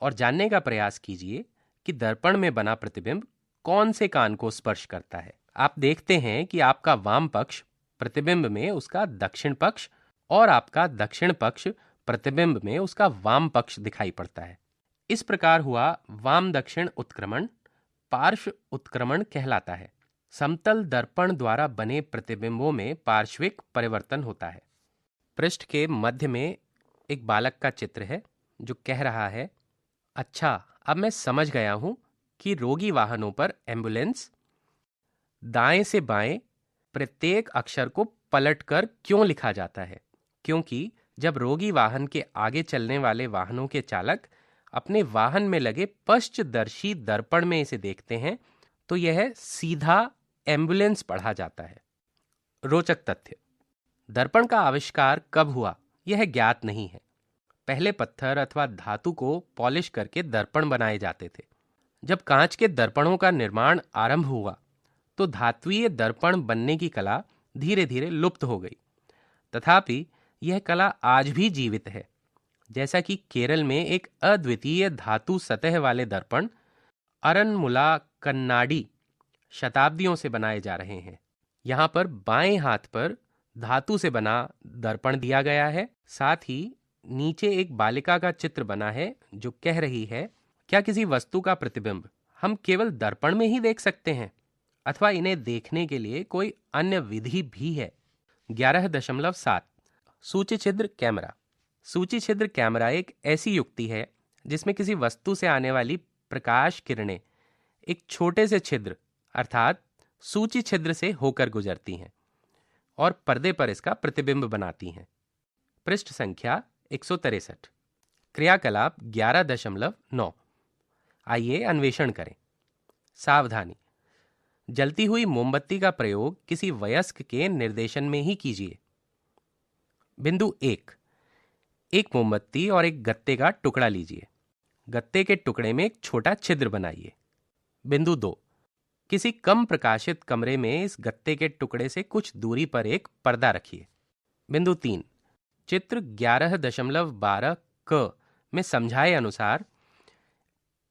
और जानने का प्रयास कीजिए कि दर्पण में बना प्रतिबिंब कौन से कान को स्पर्श करता है। आप देखते हैं कि आपका वाम पक्ष प्रतिबिंब में उसका दक्षिण पक्ष और आपका दक्षिण पक्ष प्रतिबिंब में उसका वाम पक्ष दिखाई पड़ता है। इस प्रकार हुआ वाम दक्षिण उत्क्रमण पार्श्व उत्क्रमण कहलाता है। समतल दर्पण द्वारा बने प्रतिबिंबों में पार्श्विक परिवर्तन होता है। पृष्ठ के मध्य में एक बालक का चित्र है जो कह रहा है, अच्छा अब मैं समझ गया हूं कि रोगी वाहनों पर एम्बुलेंस दाएं से बाएं प्रत्येक अक्षर को पलटकर क्यों लिखा जाता है। क्योंकि जब रोगी वाहन के आगे चलने वाले वाहनों के चालक अपने वाहन में लगे पश्चदर्शी दर्पण में इसे देखते हैं तो यह सीधा एम्बुलेंस पढ़ा जाता है। रोचक तथ्य, दर्पण का आविष्कार कब हुआ यह ज्ञात नहीं है। पहले पत्थर अथवा धातु को पॉलिश करके दर्पण बनाए जाते थे। जब कांच के दर्पणों का निर्माण आरंभ हुआ तो धात्वीय दर्पण बनने की कला धीरे धीरे लुप्त हो गई। तथापि यह कला आज भी जीवित है। जैसा कि केरल में एक अद्वितीय धातु सतह वाले दर्पण अरनमुला कन्नाडी शताब्दियों से बनाए जा रहे हैं। यहाँ पर बाएं हाथ पर धातु से बना दर्पण दिया गया है। साथ ही नीचे एक बालिका का चित्र बना है जो कह रही है, क्या किसी वस्तु का प्रतिबिंब हम केवल दर्पण में ही देख सकते हैं अथवा इन्हें देखने के लिए कोई अन्य विधि भी है? 11.7 सूची छिद्र कैमरा। सूची छिद्र कैमरा एक ऐसी युक्ति है जिसमें किसी वस्तु से आने वाली प्रकाश किरणें एक छोटे से छिद्र अर्थात सूची छिद्र से होकर गुजरती हैं और पर्दे पर इसका प्रतिबिंब बनाती हैं। पृष्ठ संख्या 163। क्रियाकलाप 11.9। आइए अन्वेषण करें। सावधानी, जलती हुई मोमबत्ती का प्रयोग किसी वयस्क के निर्देशन में ही कीजिए। बिंदु 1, एक मोमबत्ती और एक गत्ते का टुकड़ा लीजिए। गत्ते के टुकड़े में एक छोटा छिद्र बनाइए। बिंदु 2, किसी कम प्रकाशित कमरे में इस गत्ते के टुकड़े से कुछ दूरी पर एक पर्दा रखिए। बिंदु 3, चित्र 11.12 क में समझाए अनुसार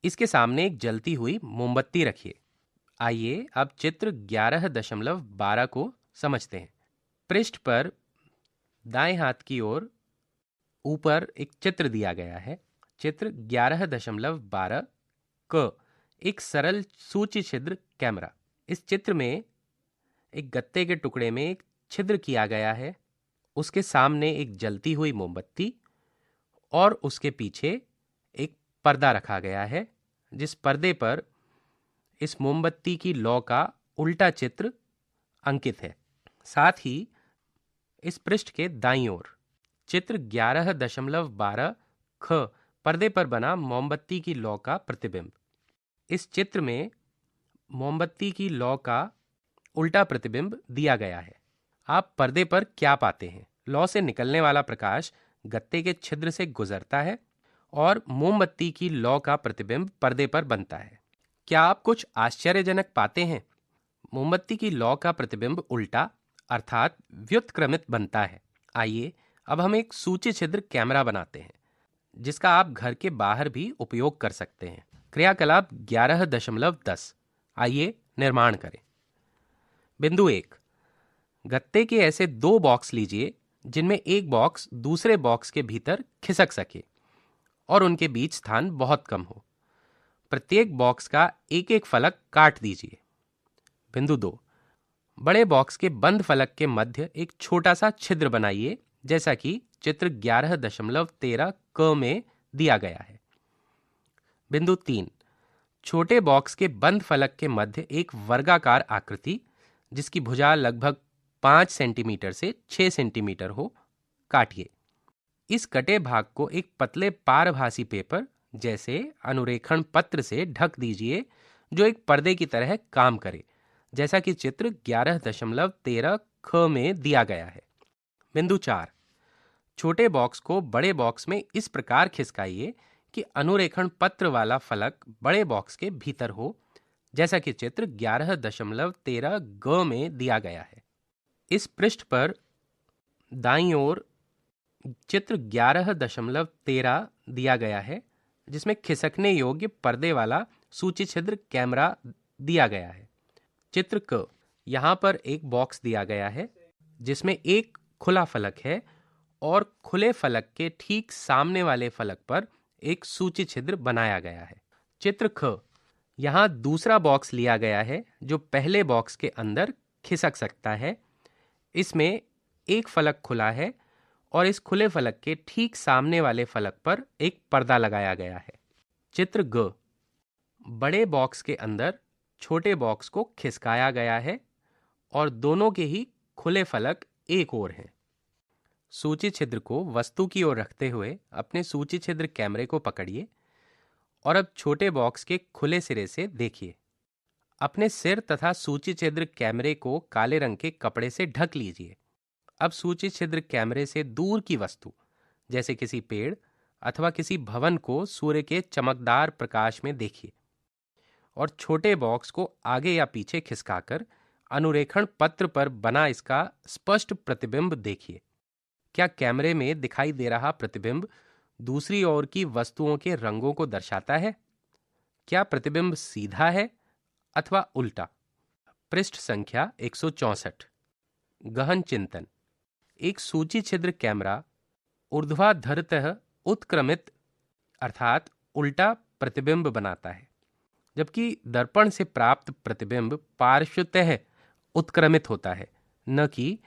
इसके सामने एक जलती हुई मोमबत्ती रखिए। आइए अब चित्र 11.12 को समझते हैं। पृष्ठ पर दाएं हाथ की ओर ऊपर एक चित्र दिया गया है। चित्र 11.12 क एक सरल सूची छिद्र कैमरा। इस चित्र में एक गत्ते के टुकड़े में एक छिद्र किया गया है, उसके सामने एक जलती हुई मोमबत्ती और उसके पीछे एक पर्दा रखा गया है, जिस पर्दे पर इस मोमबत्ती की लौ का उल्टा चित्र अंकित है। साथ ही इस पृष्ठ के दाईं ओर चित्र 11.12 ख पर्दे पर बना मोमबत्ती की लौ का प्रतिबिंब। इस चित्र में मोमबत्ती की लौ का उल्टा प्रतिबिंब दिया गया है। आप पर्दे पर क्या पाते हैं? लौ से निकलने वाला प्रकाश गत्ते के छिद्र से गुजरता है और मोमबत्ती की लौ का प्रतिबिंब पर्दे पर बनता है। क्या आप कुछ आश्चर्यजनक पाते हैं? मोमबत्ती की लौ का प्रतिबिंब उल्टा अर्थात व्युत्क्रमित बनता है। आइए अब हम एक सूची छिद्र कैमरा बनाते हैं, जिसका आप घर के बाहर भी उपयोग कर सकते हैं। क्रियाकलाप 11.10। आइए निर्माण करें। बिंदु 1, गत्ते के ऐसे 2 बॉक्स लीजिए जिनमें एक बॉक्स दूसरे बॉक्स के भीतर खिसक सके और उनके बीच स्थान बहुत कम हो। प्रत्येक बॉक्स का एक एक फलक काट दीजिए। बिंदु 2, बड़े बॉक्स के बंद फलक के मध्य एक छोटा सा छिद्र बनाइए, जैसा कि चित्र 11.13 क में दिया गया है। बिंदु 3, छोटे बॉक्स के बंद फलक के मध्य एक वर्गाकार आकृति जिसकी भुजा लगभग 5 सेंटीमीटर से 6 सेंटीमीटर हो, काटिए। इस कटे भाग को एक पतले पारभासी पेपर जैसे अनुरेखण पत्र से ढक दीजिए, जो एक पर्दे की तरह काम करे, जैसा कि चित्र 11.13 ख में दिया गया है। बिंदु 4, छोटे बॉक्स को बड़े बॉक्स में इस प्रकार खिसकाइए कि अनुरेखण पत्र वाला फलक बड़े बॉक्स के भीतर हो, जैसा कि चित्र 11.13 ग में दिया गया है। इस पृष्ठ पर दाईं ओर चित्र 11.13 दिया गया है, जिसमें खिसकने योग्य पर्दे वाला सूची छिद्र कैमरा दिया गया है। चित्र क, यहाँ पर एक बॉक्स दिया गया है जिसमें एक खुला फलक है और खुले फलक के ठीक सामने वाले फलक पर एक सूची छिद्र बनाया गया है। चित्र ख, यहाँ दूसरा बॉक्स लिया गया है जो पहले बॉक्स के अंदर खिसक सकता है। इसमें एक फलक खुला है और इस खुले फलक के ठीक सामने वाले फलक पर एक पर्दा लगाया गया है। चित्र ग, बड़े बॉक्स के अंदर छोटे बॉक्स को खिसकाया गया है और दोनों के ही खुले फलक एक ओर हैं। सूची छिद्र को वस्तु की ओर रखते हुए अपने सूची छिद्र कैमरे को पकड़िए और अब छोटे बॉक्स के खुले सिरे से देखिए। अपने सिर तथा सूची छिद्र कैमरे को काले रंग के कपड़े से ढक लीजिए। अब सूची छिद्र कैमरे से दूर की वस्तु जैसे किसी पेड़ अथवा किसी भवन को सूर्य के चमकदार प्रकाश में देखिए और छोटे बॉक्स को आगे या पीछे खिसकाकर अनुरेखण पत्र पर बना इसका स्पष्ट प्रतिबिंब देखिए। क्या कैमरे में दिखाई दे रहा प्रतिबिंब दूसरी ओर की वस्तुओं के रंगों को दर्शाता है? क्या प्रतिबिंब सीधा है अथवा उल्टा? पृष्ठ संख्या 164। गहन चिंतन। एक सूची छिद्र कैमरा ऊर्ध्वाधरतः उत्क्रमित अर्थात उल्टा प्रतिबिंब बनाता है, जबकि दर्पण से प्राप्त प्रतिबिंब पार्श्वतः उत्क्रमित होता है, न कि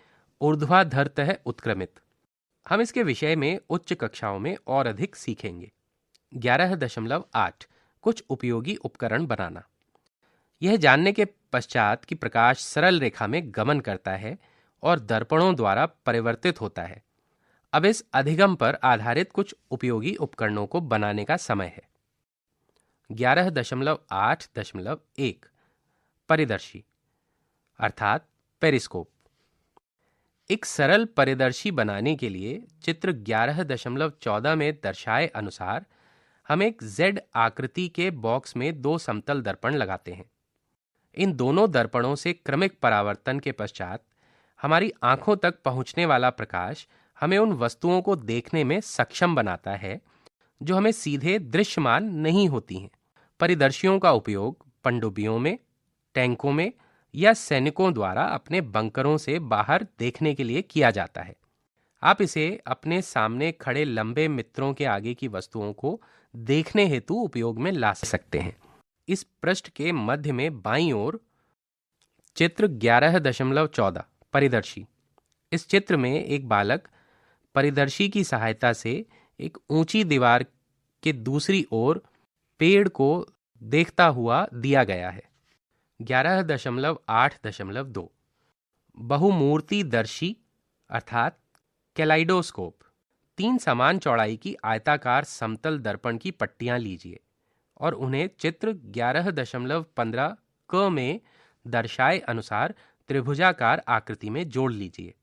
ऊर्ध्वाधरतः उत्क्रमित। हम इसके विषय में उच्च कक्षाओं में और अधिक सीखेंगे। 11.8 कुछ उपयोगी उपकरण बनाना। यह जानने के पश्चात कि प्रकाश सरल रेखा में गमन करता है और दर्पणों द्वारा परिवर्तित होता है, अब इस अधिगम पर आधारित कुछ उपयोगी उपकरणों को बनाने का समय है। 11.8.1 परिदर्शी अर्थात पेरिस्कोप। एक सरल परिदर्शी बनाने के लिए चित्र 11.14 में दर्शाए अनुसार हम एक Z आकृति के बॉक्स में 2 समतल दर्पण लगाते हैं। इन दोनों दर्पणों से क्रमिक परावर्तन के पश्चात हमारी आंखों तक पहुंचने वाला प्रकाश हमें उन वस्तुओं को देखने में सक्षम बनाता है जो हमें सीधे दृश्यमान नहीं होती हैं। परिदर्शियों का उपयोग पनडुब्बियों में, टैंकों में या सैनिकों द्वारा अपने बंकरों से बाहर देखने के लिए किया जाता है। आप इसे अपने सामने खड़े लंबे मित्रों के आगे की वस्तुओं को देखने हेतु उपयोग में ला सकते हैं। इस पृष्ठ के मध्य में बाईं ओर चित्र 11.14 परिदर्शी। इस चित्र में एक बालक परिदर्शी की सहायता से एक ऊंची दीवार के दूसरी ओर पेड़ को देखता हुआ दिया गया है। 11.8.2 बहुमूर्तिदर्शी अर्थात कैलाइडोस्कोप। 3 समान चौड़ाई की आयताकार समतल दर्पण की पट्टियां लीजिए और उन्हें चित्र 11.15 क में दर्शाए अनुसार त्रिभुजाकार आकृति में जोड़ लीजिए।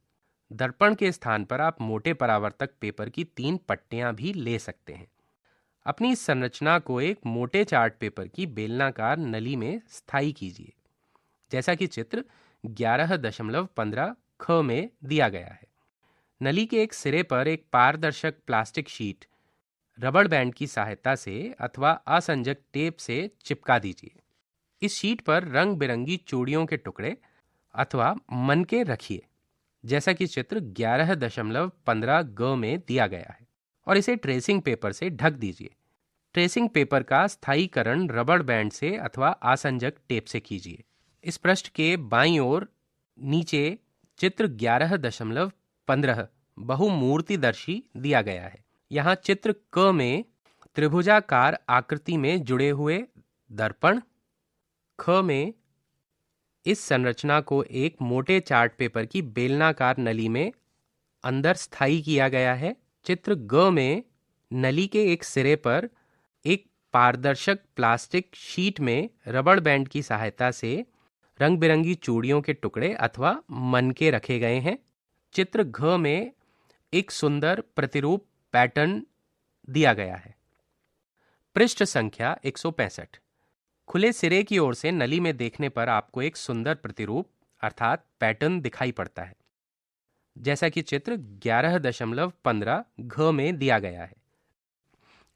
दर्पण के स्थान पर आप मोटे परावर्तक पेपर की 3 पट्टियां भी ले सकते हैं। अपनी इस संरचना को एक मोटे चार्ट पेपर की बेलनाकार नली में स्थायी कीजिए, जैसा कि चित्र 11.15 ख में दिया गया है। नली के एक सिरे पर एक पारदर्शक प्लास्टिक शीट रबड़ बैंड की सहायता से अथवा असंजक टेप से चिपका दीजिए। इस शीट पर रंग बिरंगी चूड़ियों के टुकड़े अथवा मनके रखिए, जैसा कि चित्र 11.15 ग में दिया गया है, और इसे ट्रेसिंग पेपर से ढक दीजिए। ट्रेसिंग पेपर का स्थायीकरण रबड़ बैंड से अथवा आसंजक टेप से कीजिए। इस पृष्ठ के बाईं ओर नीचे चित्र 11.15 बहुमूर्तिदर्शी दिया गया है। यहाँ चित्र क में त्रिभुजाकार आकृति में जुड़े हुए दर्पण, ख में इस संरचना को एक मोटे चार्ट पेपर की बेलनाकार नली में अंदर स्थायी किया गया है। चित्र ग में नली के एक सिरे पर एक पारदर्शक प्लास्टिक शीट में रबड़ बैंड की सहायता से रंग बिरंगी चूड़ियों के टुकड़े अथवा मनके रखे गए हैं। चित्र घ में एक सुंदर प्रतिरूप पैटर्न दिया गया है। पृष्ठ संख्या 165। खुले सिरे की ओर से नली में देखने पर आपको एक सुंदर प्रतिरूप अर्थात पैटर्न दिखाई पड़ता है, जैसा कि चित्र 11.15 घ में दिया गया है।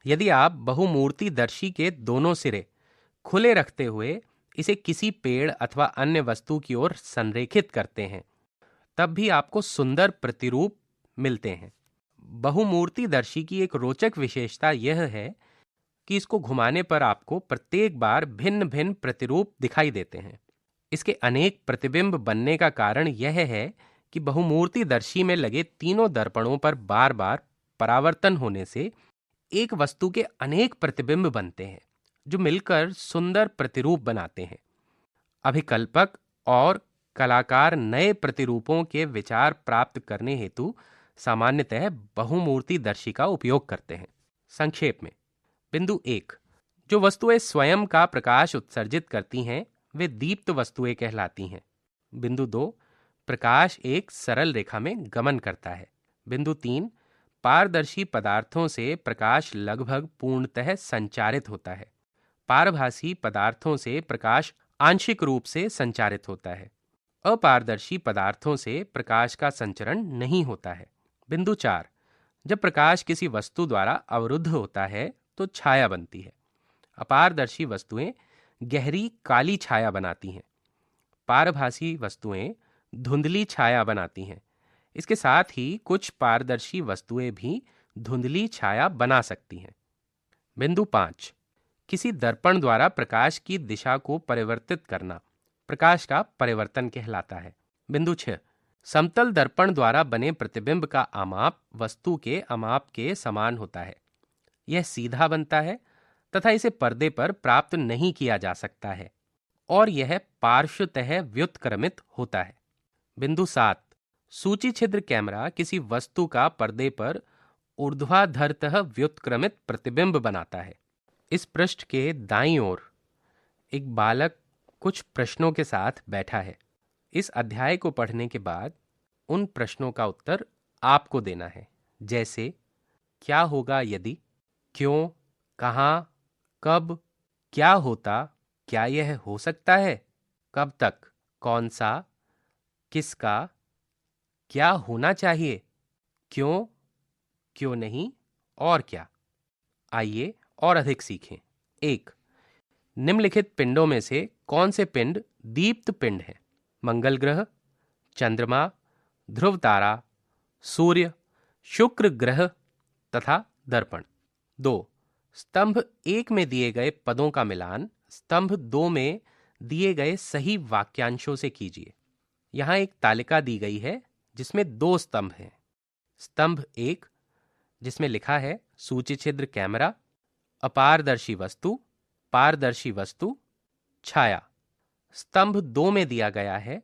यदि आप बहुमूर्तिदर्शी के दोनों सिरे खुले रखते हुए इसे किसी पेड़ अथवा अन्य वस्तु की ओर संरेखित करते हैं, तब भी आपको सुंदर प्रतिरूप मिलते हैं। बहुमूर्तिदर्शी की एक रोचक विशेषता यह है कि इसको घुमाने पर आपको प्रत्येक बार भिन्न भिन्न प्रतिरूप दिखाई देते हैं। इसके अनेक प्रतिबिंब बनने का कारण यह है कि बहुमूर्तिदर्शी में लगे तीनों दर्पणों पर बार बार परावर्तन होने से एक वस्तु के अनेक प्रतिबिंब बनते हैं, जो मिलकर सुंदर प्रतिरूप बनाते हैं। अभिकल्पक और कलाकार नए प्रतिरूपों के विचार प्राप्त करने हेतु सामान्यतः बहुमूर्तिदर्शी का उपयोग करते हैं। संक्षेप में, बिंदु 1, जो वस्तुएं स्वयं का प्रकाश उत्सर्जित करती हैं वे दीप्त वस्तुएं कहलाती हैं। बिंदु 2, प्रकाश एक सरल रेखा में गमन करता है। बिंदु 3, पारदर्शी पदार्थों से प्रकाश लगभग पूर्णतः संचारित होता है। पारभासी पदार्थों से प्रकाश आंशिक रूप से संचारित होता है। अपारदर्शी पदार्थों से प्रकाश का संचरण नहीं होता है। बिंदु 4, जब प्रकाश किसी वस्तु द्वारा अवरुद्ध होता है तो छाया बनती है। अपारदर्शी वस्तुएं गहरी काली छाया बनाती हैं। पारभासी वस्तुएं धुंधली छाया बनाती हैं। इसके साथ ही कुछ पारदर्शी वस्तुएं भी धुंधली छाया बना सकती हैं। बिंदु 5, किसी दर्पण द्वारा प्रकाश की दिशा को परिवर्तित करना प्रकाश का परिवर्तन कहलाता है। बिंदु 6, समतल दर्पण द्वारा बने प्रतिबिंब का आमाप वस्तु के आमाप के समान होता है। यह सीधा बनता है तथा इसे पर्दे पर प्राप्त नहीं किया जा सकता है और यह पार्श्वतः व्युत्क्रमित होता है। बिंदु 7, सूची छिद्र कैमरा किसी वस्तु का पर्दे पर ऊर्ध्वाधरतः व्युत्क्रमित प्रतिबिंब बनाता है। इस पृष्ठ के दाईं ओर एक बालक कुछ प्रश्नों के साथ बैठा है। इस अध्याय को पढ़ने के बाद उन प्रश्नों का उत्तर आपको देना है, जैसे क्या होगा यदि, क्यों, कहाँ, कब, क्या होता, क्या यह हो सकता है, कब तक, कौन सा, किसका, क्या होना चाहिए, क्यों, क्यों नहीं और क्या। आइए और अधिक सीखें। 1. निम्नलिखित पिंडों में से कौन से पिंड दीप्त पिंड हैं? मंगल ग्रह, चंद्रमा, ध्रुव तारा, सूर्य, शुक्र ग्रह तथा दर्पण। 2. स्तंभ 1 में दिए गए पदों का मिलान स्तंभ 2 में दिए गए सही वाक्यांशों से कीजिए। यहाँ एक तालिका दी गई है जिसमें 2 स्तंभ हैं। स्तंभ 1 जिसमें लिखा है सूची छिद्र कैमरा, अपारदर्शी वस्तु, पारदर्शी वस्तु, छाया। स्तंभ 2 में दिया गया है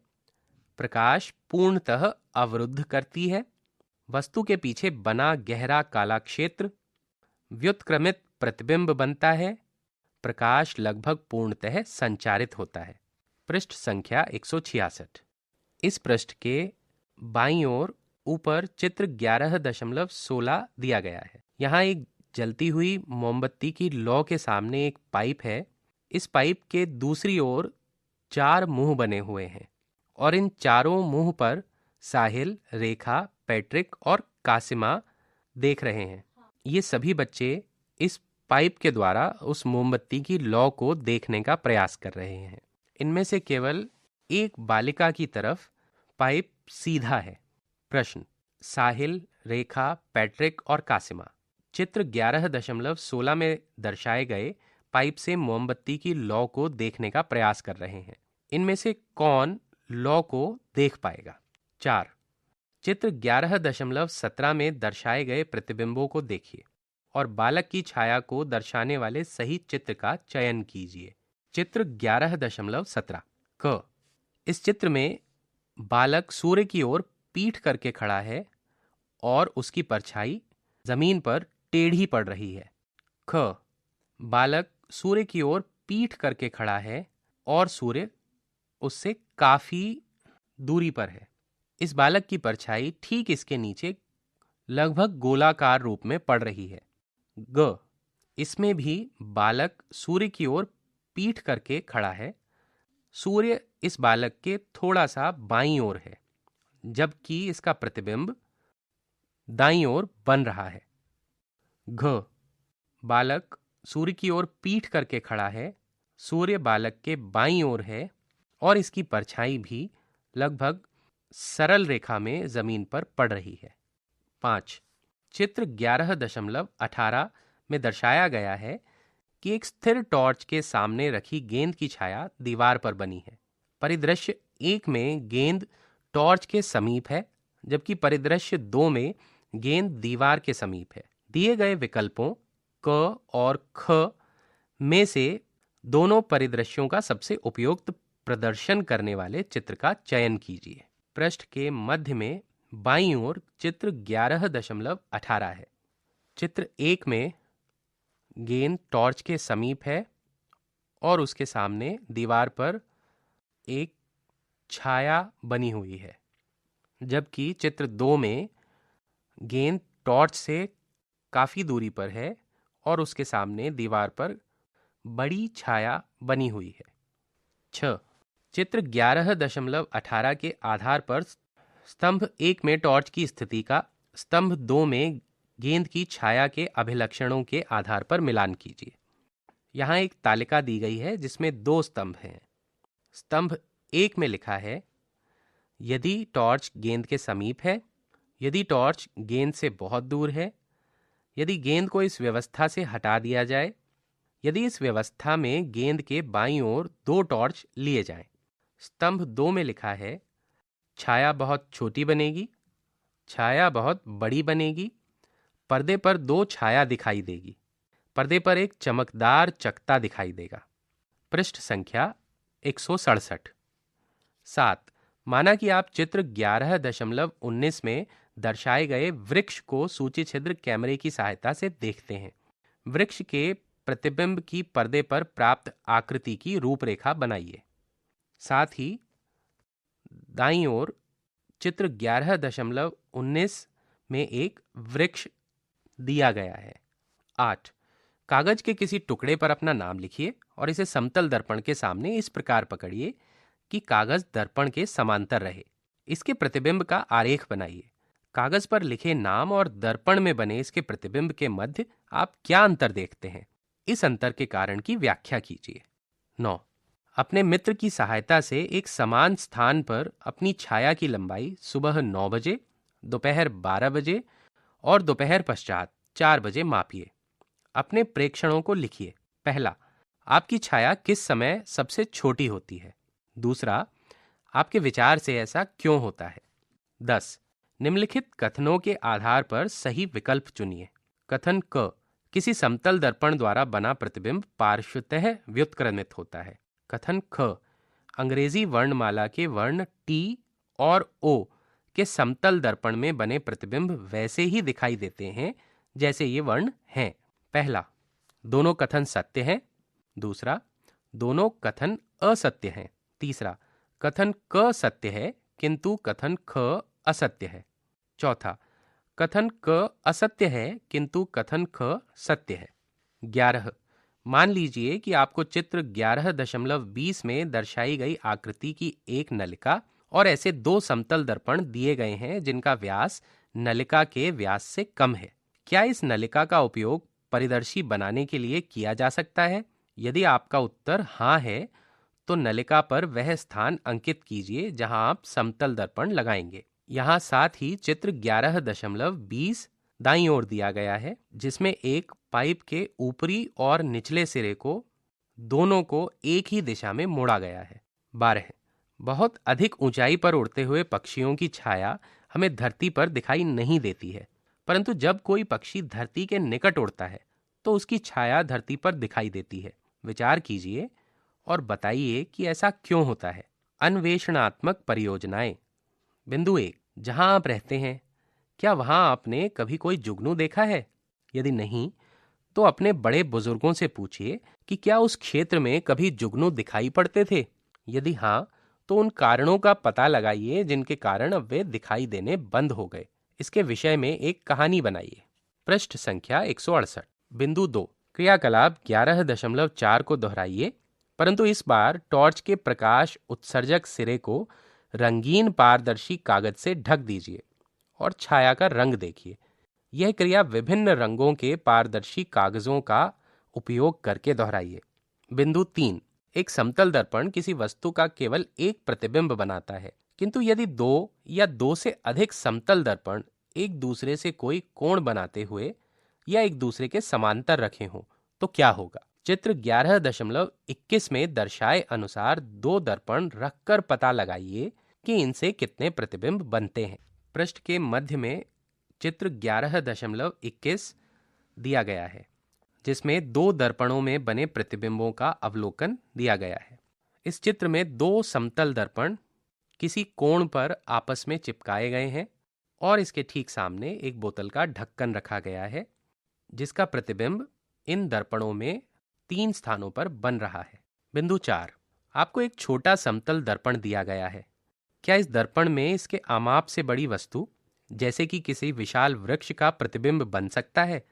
प्रकाश पूर्णतः अवरुद्ध करती है, वस्तु के पीछे बना गहरा काला क्षेत्र, व्युत्क्रमित प्रतिबिंब बनता है, प्रकाश लगभग पूर्णतः संचारित होता है। पृष्ठ संख्या 166। इस पृष्ठ के बाईं ओर ऊपर चित्र 11.16 दिया गया है। यहाँ एक जलती हुई मोमबत्ती की लौ के सामने एक पाइप है। इस पाइप के दूसरी ओर 4 मुंह बने हुए हैं और इन चारों मुंह पर साहिल, रेखा, पैट्रिक और कासिमा देख रहे हैं। ये सभी बच्चे इस पाइप के द्वारा उस मोमबत्ती की लौ को देखने का प्रयास कर रहे हैं। इनमें से केवल एक बालिका की तरफ पाइप सीधा है। प्रश्न: साहिल, रेखा, पैट्रिक और कासिमा चित्र 11.16 में दर्शाए गए पाइप से मोमबत्ती की लौ को देखने का प्रयास कर रहे हैं। इनमें से कौन लौ को देख पाएगा? 4. चित्र 11.17 में दर्शाए गए प्रतिबिंबों को देखिए और बालक की छाया को दर्शाने वाले सही चित्र का चयन कीजिए। चित्र 11.17 क। इस चित्र में बालक सूर्य की ओर पीठ करके खड़ा है और उसकी परछाई जमीन पर टेढ़ी पड़ रही है। ख. बालक सूर्य की ओर पीठ करके खड़ा है और सूर्य उससे काफी दूरी पर है। इस बालक की परछाई ठीक इसके नीचे लगभग गोलाकार रूप में पड़ रही है। ग. इसमें भी बालक सूर्य की ओर पीठ करके खड़ा है। सूर्य इस बालक के थोड़ा सा बाईं ओर है, जबकि इसका प्रतिबिंब दाईं ओर बन रहा है। घ. बालक सूर्य की ओर पीठ करके खड़ा है, सूर्य बालक के बाईं ओर है और इसकी परछाई भी लगभग सरल रेखा में जमीन पर पड़ रही है। 5. चित्र 11.18 में दर्शाया गया है कि एक स्थिर टॉर्च के सामने रखी गेंद की छाया दीवार पर बनी है। परिदृश्य 1 में गेंद टॉर्च के समीप है, जबकि परिदृश्य 2 में गेंद दीवार के समीप है। दिए गए विकल्पों क और ख में से दोनों परिदृश्यों का सबसे उपयुक्त प्रदर्शन करने वाले चित्र का चयन कीजिए। पृष्ठ के मध्य में बाईं ओर चित्र 11.18 है। चित्र 1 में गेंद टॉर्च के समीप है और उसके सामने दीवार पर एक छाया बनी हुई है, जबकि चित्र 2 में गेंद टॉर्च से काफ़ी दूरी पर है और उसके सामने दीवार पर बड़ी छाया बनी हुई है। 6. चित्र 11.18 के आधार पर स्तंभ 1 में टॉर्च की स्थिति का स्तंभ 2 में गेंद की छाया के अभिलक्षणों के आधार पर मिलान कीजिए। यहाँ एक तालिका दी गई है जिसमें 2 स्तंभ हैं। स्तंभ 1 में लिखा है यदि टॉर्च गेंद के समीप है, यदि टॉर्च गेंद से बहुत दूर है, यदि गेंद को इस व्यवस्था से हटा दिया जाए, यदि इस व्यवस्था में गेंद के बाईं ओर 2 टॉर्च लिए जाएं। स्तंभ 2 में लिखा है छाया बहुत छोटी बनेगी, छाया बहुत बड़ी बनेगी, पर्दे पर 2 छाया दिखाई देगी, पर्दे पर एक चमकदार चकता दिखाई देगा। पृष्ठ संख्या 167। 7. माना कि आप चित्र 11.19 में दर्शाए गए वृक्ष को सूची छिद्र कैमरे की सहायता से देखते हैं। वृक्ष के प्रतिबिंब की पर्दे पर प्राप्त आकृति की रूपरेखा बनाइए। साथ ही दाईं ओर चित्र 11.19 में एक वृक्ष दिया गया है। 8. कागज के किसी टुकड़े पर अपना नाम लिखिए और इसे समतल दर्पण के सामने इस प्रकार पकड़िए कि कागज दर्पण के समांतर रहे। इसके प्रतिबिंब का आरेख बनाइए। कागज पर लिखे नाम और दर्पण में बने इसके प्रतिबिंब के मध्य आप क्या अंतर देखते हैं? इस अंतर के कारण की व्याख्या कीजिए। 9. अपने मित्र की सहायता से एक समान स्थान पर अपनी छाया की लंबाई सुबह 9 बजे, दोपहर 12 बजे और दोपहर पश्चात 4 बजे मापिए। अपने प्रेक्षणों को लिखिए। पहला, आपकी छाया किस समय सबसे छोटी होती है? दूसरा, आपके विचार से ऐसा क्यों होता है? 10. निम्नलिखित कथनों के आधार पर सही विकल्प चुनिए। कथन क, किसी समतल दर्पण द्वारा बना प्रतिबिंब पार्श्वतः व्युत्क्रमित होता है। कथन ख, अंग्रेजी वर्णमाला के वर्ण टी और ओ के समतल दर्पण में बने प्रतिबिंब वैसे ही दिखाई देते हैं जैसे ये वर्ण हैं। पहला, दोनों कथन सत्य हैं। दूसरा, दोनों कथन असत्य हैं। तीसरा, कथन क सत्य है किंतु कथन ख असत्य है। चौथा, कथन क असत्य है किंतु कथन ख सत्य है। 11. मान लीजिए कि आपको चित्र 11.20 में दर्शाई गई आकृति की एक नलिका और ऐसे 2 समतल दर्पण दिए गए हैं जिनका व्यास नलिका के व्यास से कम है। क्या इस नलिका का उपयोग परिदर्शी बनाने के लिए किया जा सकता है? यदि आपका उत्तर हाँ है तो नलिका पर वह स्थान अंकित कीजिए जहां आप समतल दर्पण लगाएंगे। यहाँ साथ ही चित्र 11.20 दाईं ओर दिया गया है जिसमें एक पाइप के ऊपरी और निचले सिरे को दोनों को एक ही दिशा में मोड़ा गया है। 12. बहुत अधिक ऊंचाई पर उड़ते हुए पक्षियों की छाया हमें धरती पर दिखाई नहीं देती है, परंतु जब कोई पक्षी धरती के निकट उड़ता है तो उसकी छाया धरती पर दिखाई देती है। विचार कीजिए और बताइए कि ऐसा क्यों होता है। अन्वेषणात्मक परियोजनाएं। बिंदु 1, जहां आप रहते हैं, क्या वहां आपने कभी कोई जुगनू देखा है? यदि नहीं तो अपने बड़े बुजुर्गों से पूछिए कि क्या उस क्षेत्र में कभी जुगनू दिखाई पड़ते थे। यदि हाँ तो उन कारणों का पता लगाइए जिनके कारण अब वे दिखाई देने बंद हो गए। इसके विषय में एक कहानी बनाइए। पृष्ठ संख्या 168। बिंदु 2, क्रियाकलाप 11.4 को दोहराइए, परंतु इस बार टॉर्च के प्रकाश उत्सर्जक सिरे को रंगीन पारदर्शी कागज से ढक दीजिए और छाया का रंग देखिए। यह क्रिया विभिन्न रंगों के पारदर्शी कागजों का उपयोग करके दोहराइए। बिंदु 3, एक समतल दर्पण किसी वस्तु का केवल एक प्रतिबिंब बनाता है, किंतु यदि 2 या 2 से अधिक समतल दर्पण एक दूसरे से कोई कोण बनाते हुए या एक दूसरे के समांतर रखे हों तो क्या होगा? चित्र 11.21 में दर्शाए अनुसार 2 दर्पण रखकर पता लगाइए कि इनसे कितने प्रतिबिंब बनते हैं। पृष्ठ के मध्य में चित्र 11.21 दिया गया है जिसमें 2 दर्पणों में बने प्रतिबिंबों का अवलोकन दिया गया है। इस चित्र में 2 समतल दर्पण किसी कोण पर आपस में चिपकाए गए हैं और इसके ठीक सामने एक बोतल का ढक्कन रखा गया है जिसका प्रतिबिंब इन दर्पणों में 3 स्थानों पर बन रहा है। बिंदु 4, आपको एक छोटा समतल दर्पण दिया गया है। क्या इस दर्पण में इसके आमाप से बड़ी वस्तु जैसे कि किसी विशाल वृक्ष का प्रतिबिंब बन सकता है?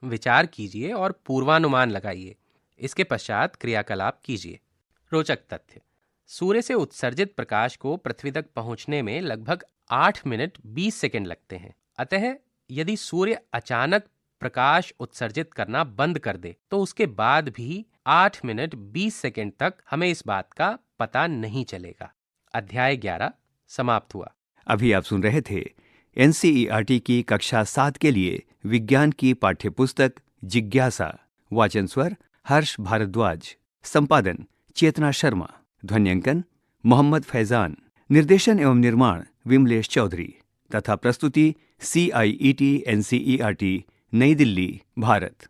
विचार कीजिए और पूर्वानुमान लगाइए। इसके पश्चात क्रियाकलाप कीजिए। रोचक तथ्य, सूर्य से उत्सर्जित प्रकाश को पृथ्वी तक पहुंचने में लगभग 8 मिनट 20 सेकंड लगते हैं। अतः यदि सूर्य अचानक प्रकाश उत्सर्जित करना बंद कर दे तो उसके बाद भी 8 मिनट 20 सेकंड तक हमें इस बात का पता नहीं चलेगा। अध्याय 11 समाप्त हुआ। अभी आप सुन रहे थे एनसीईआरटी की कक्षा 7 के लिए विज्ञान की पाठ्यपुस्तक जिज्ञासा। वाचन स्वर हर्ष भारद्वाज। संपादन चेतना शर्मा। ध्वन्यांकन मोहम्मद फैजान। निर्देशन एवं निर्माण विमलेश चौधरी तथा प्रस्तुति CIET NCERT नई दिल्ली, भारत।